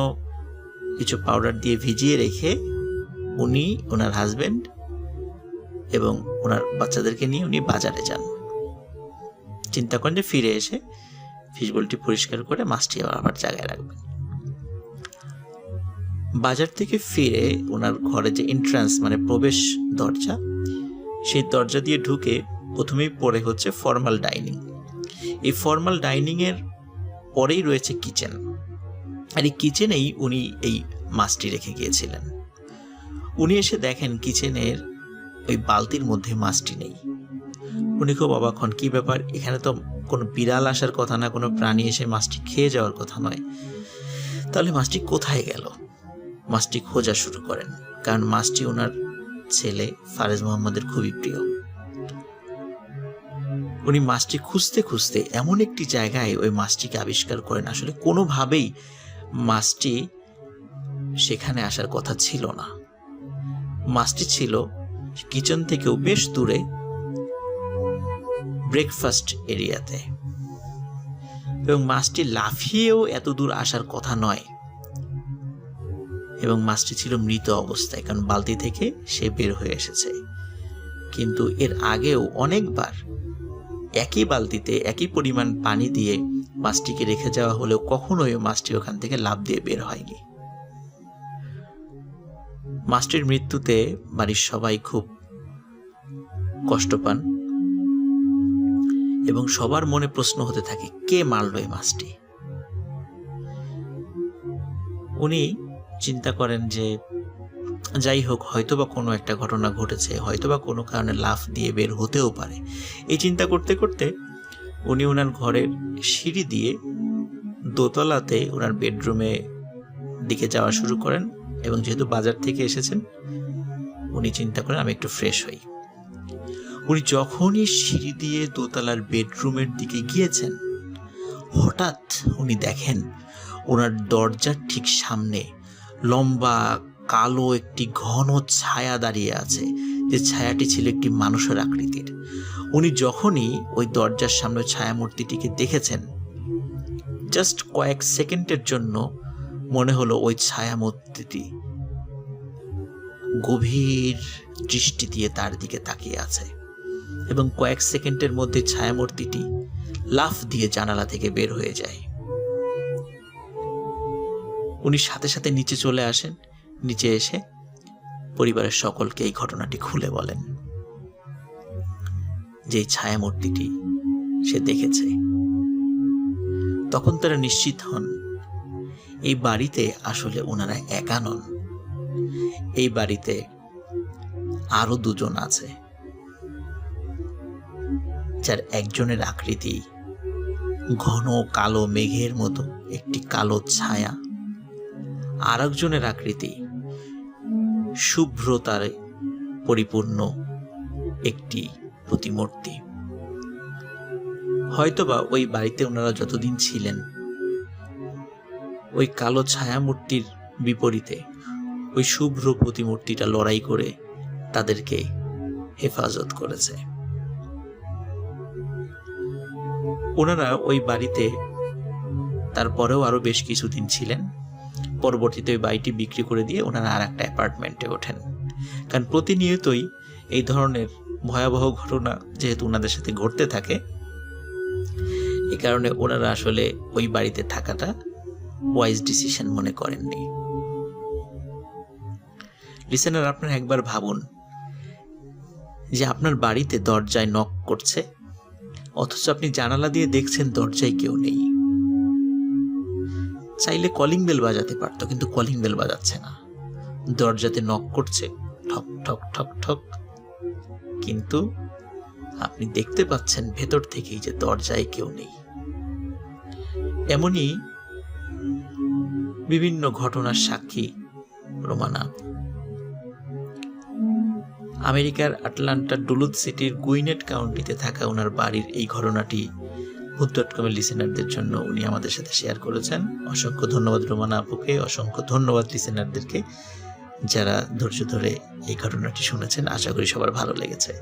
কিছু পাউডার দিয়ে ভিজিয়ে রেখে উনি, ওনার হাজবেন্ড এবং ওনার বাচ্চাদেরকে নিয়ে উনি বাজারে যান। চিন্তা করেন যে ফিরে এসে ফিশ বোলটি পরিষ্কার করে মাছটি আবার জায়গায় রাখবেন। বাজার থেকে ফিরে ওনার ঘরে যে এন্ট্রান্স মানে প্রবেশ দরজা, সেই দরজা দিয়ে ঢুকে প্রথমেই পড়ে হচ্ছে ফর্মাল ডাইনিং। এই ফর্মাল ডাইনিং এর পরেই রয়েছে কিচেন, আর এই কিচেনেই উনি এই মাছটি রেখে গিয়েছিলেন। উনি এসে দেখেন কিচেনের ওই বালতির মধ্যে মাছটি নেই। উনি খুব অবাক হন, কি ব্যাপার, এখানে তো কোনো বিড়াল আসার কথা না, কোনো প্রাণী এসে মাছটি খেয়ে যাওয়ার কথা নয়, তাহলে মাছটি কোথায় গেল? মাছটি খোঁজা শুরু করেন, কারণ মাছটি ওনার ছেলে ফারেজ মোহাম্মদের খুবই প্রিয়। উনি মাছটি খুঁজতে খুঁজতে এমন একটি জায়গায় ওই মাছটিকে আবিষ্কার করেন, আসলে কোনোভাবেই মাছটি সেখানে আসার কথা ছিল না। মাছটি ছিল কিচেন থেকেও বেশ দূরে ব্রেকফাস্ট এরিয়াতে, এবং মাছটি লাফিয়েও এত দূর আসার কথা নয়, এবং মাছটি ছিল মৃত অবস্থায়, কারণ বালতি থেকে সে বের হয়ে এসেছে। কিন্তু এর আগেও অনেকবার একই বালতিতে একই পরিমাণ পানি দিয়ে মাছটিকে রেখে যাওয়া হলেও কখনোই মাছটি ওখান থেকে লাফ দিয়ে বের হয়নি। মাছটির মৃত্যুতে বাড়ির সবাই খুব কষ্ট পান এবং সবার মনে প্রশ্ন হতে থাকে, কে মারলো এই মাছটি? উনি চিন্তা করেন যে যাই হোক, হয়তোবা কোনো একটা ঘটনা ঘটেছে, হয়তোবা কোনো কারণে লাফ দিয়ে বের হতেও পারে। এই চিন্তা করতে করতে উনি ওনার ঘরের সিঁড়ি দিয়ে দোতলাতে ওনার বেডরুমে দিকে যাওয়া শুরু করেন, এবং যেহেতু বাজার থেকে এসেছেন উনি চিন্তা করেন আমি একটু ফ্রেশ হই। উনি যখনই সিঁড়ি দিয়ে দোতলার বেডরুমের দিকে গিয়েছেন, হঠাৎ উনি দেখেন ওনার দরজার ঠিক সামনে লম্বা কালো একটি ঘন ছায়া দাঁড়িয়ে আছে, যে ছায়াটি ছিল একটি মানুষের আকৃতির। উনি যখনই ওই দরজার সামনে ছায়ামূর্তিটিকে দেখেছেন, জাস্ট কয়েক সেকেন্ডের জন্য মনে হলো ওই ছায়ামূর্তিটি গভীর দৃষ্টি দিয়ে তার দিকে তাকিয়ে আছে, এবং কয়েক সেকেন্ডের মধ্যে ছায়ামূর্তিটি লাফ দিয়ে জানালা থেকে বের হয়ে যায়। উনি সাথে সাথে নিচে চলে আসেন। নিচে এসে পরিবারের সকলকে এই ঘটনাটি খুলে বলেন, যে ছায়ামূর্তিটি সে দেখেছে। তখন তারা নিশ্চিত হন এই বাড়িতে আসলে ওনারা একা নন, এই বাড়িতে আরো দুজন আছে, যার একজনের আকৃতি ঘন কালো মেঘের মতো একটি কালো ছায়া, আর একজনের আকৃতি শুভ্রতায় পরিপূর্ণ একটি প্রতিমূর্তি। হয়তোবা ওই বাড়িতে ওনারা যতদিন ছিলেন, ওই কালো ছায়ামূর্তির বিপরীতে ওই শুভ্র প্রতিমূর্তিটা লড়াই করে তাদেরকে হেফাজত করেছে। ওনারা ওই বাড়িতে তারপরেও আরও বেশ কিছুদিন ছিলেন। পরবর্তীতে ওই বাড়িটি বিক্রি করে দিয়ে ওনারা আর একটা অ্যাপার্টমেন্টে ওঠেন। কারণ প্রতিনিয়তই এই ধরনের ভয়াবহ ঘটনা যেহেতু ওনাদের সাথে ঘটতে থাকে, এই কারণে ওনারা আসলে ওই বাড়িতে থাকাটা ওয়াইজ ডিসিশন মনে করেননি। লিসেনার, আপনারা একবার ভাবুন যে আপনার বাড়িতে দরজায় নক করছে, অথচ আপনি জানালা দিয়ে দেখছেন দরজায় কেউ নেই। চাইলে কলিং বেল বাজাতে পারতো, কিন্তু কলিং বেল বাজাচ্ছে না। দরজাতে নক করছে, ঠক ঠক ঠক ঠক, কিন্তু আপনি দেখতে পাচ্ছেন ভেতর থেকেই যে দরজায় কেউ নেই। এমনই বিভিন্ন ঘটনার সাক্ষী রোমানা। আমেরিকার আটলান্টার ডুলুথ সিটির গুইনেট কাউন্টিতে থাকা ওনার বাড়ির এই ঘটনাটি ভূত.com-এর লিসেনারদের জন্য উনি আমাদের সাথে শেয়ার করেছেন। অসংখ্য ধন্যবাদ রোমানা আপুকে, অসংখ্য ধন্যবাদ লিসেনারদেরকে যারা ধৈর্য ধরে এই ঘটনাটি শুনেছেন। আশা করি সবার ভালো লেগেছে।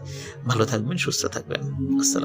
ভালো থাকবেন, সুস্থ থাকবেন। আসসালাম।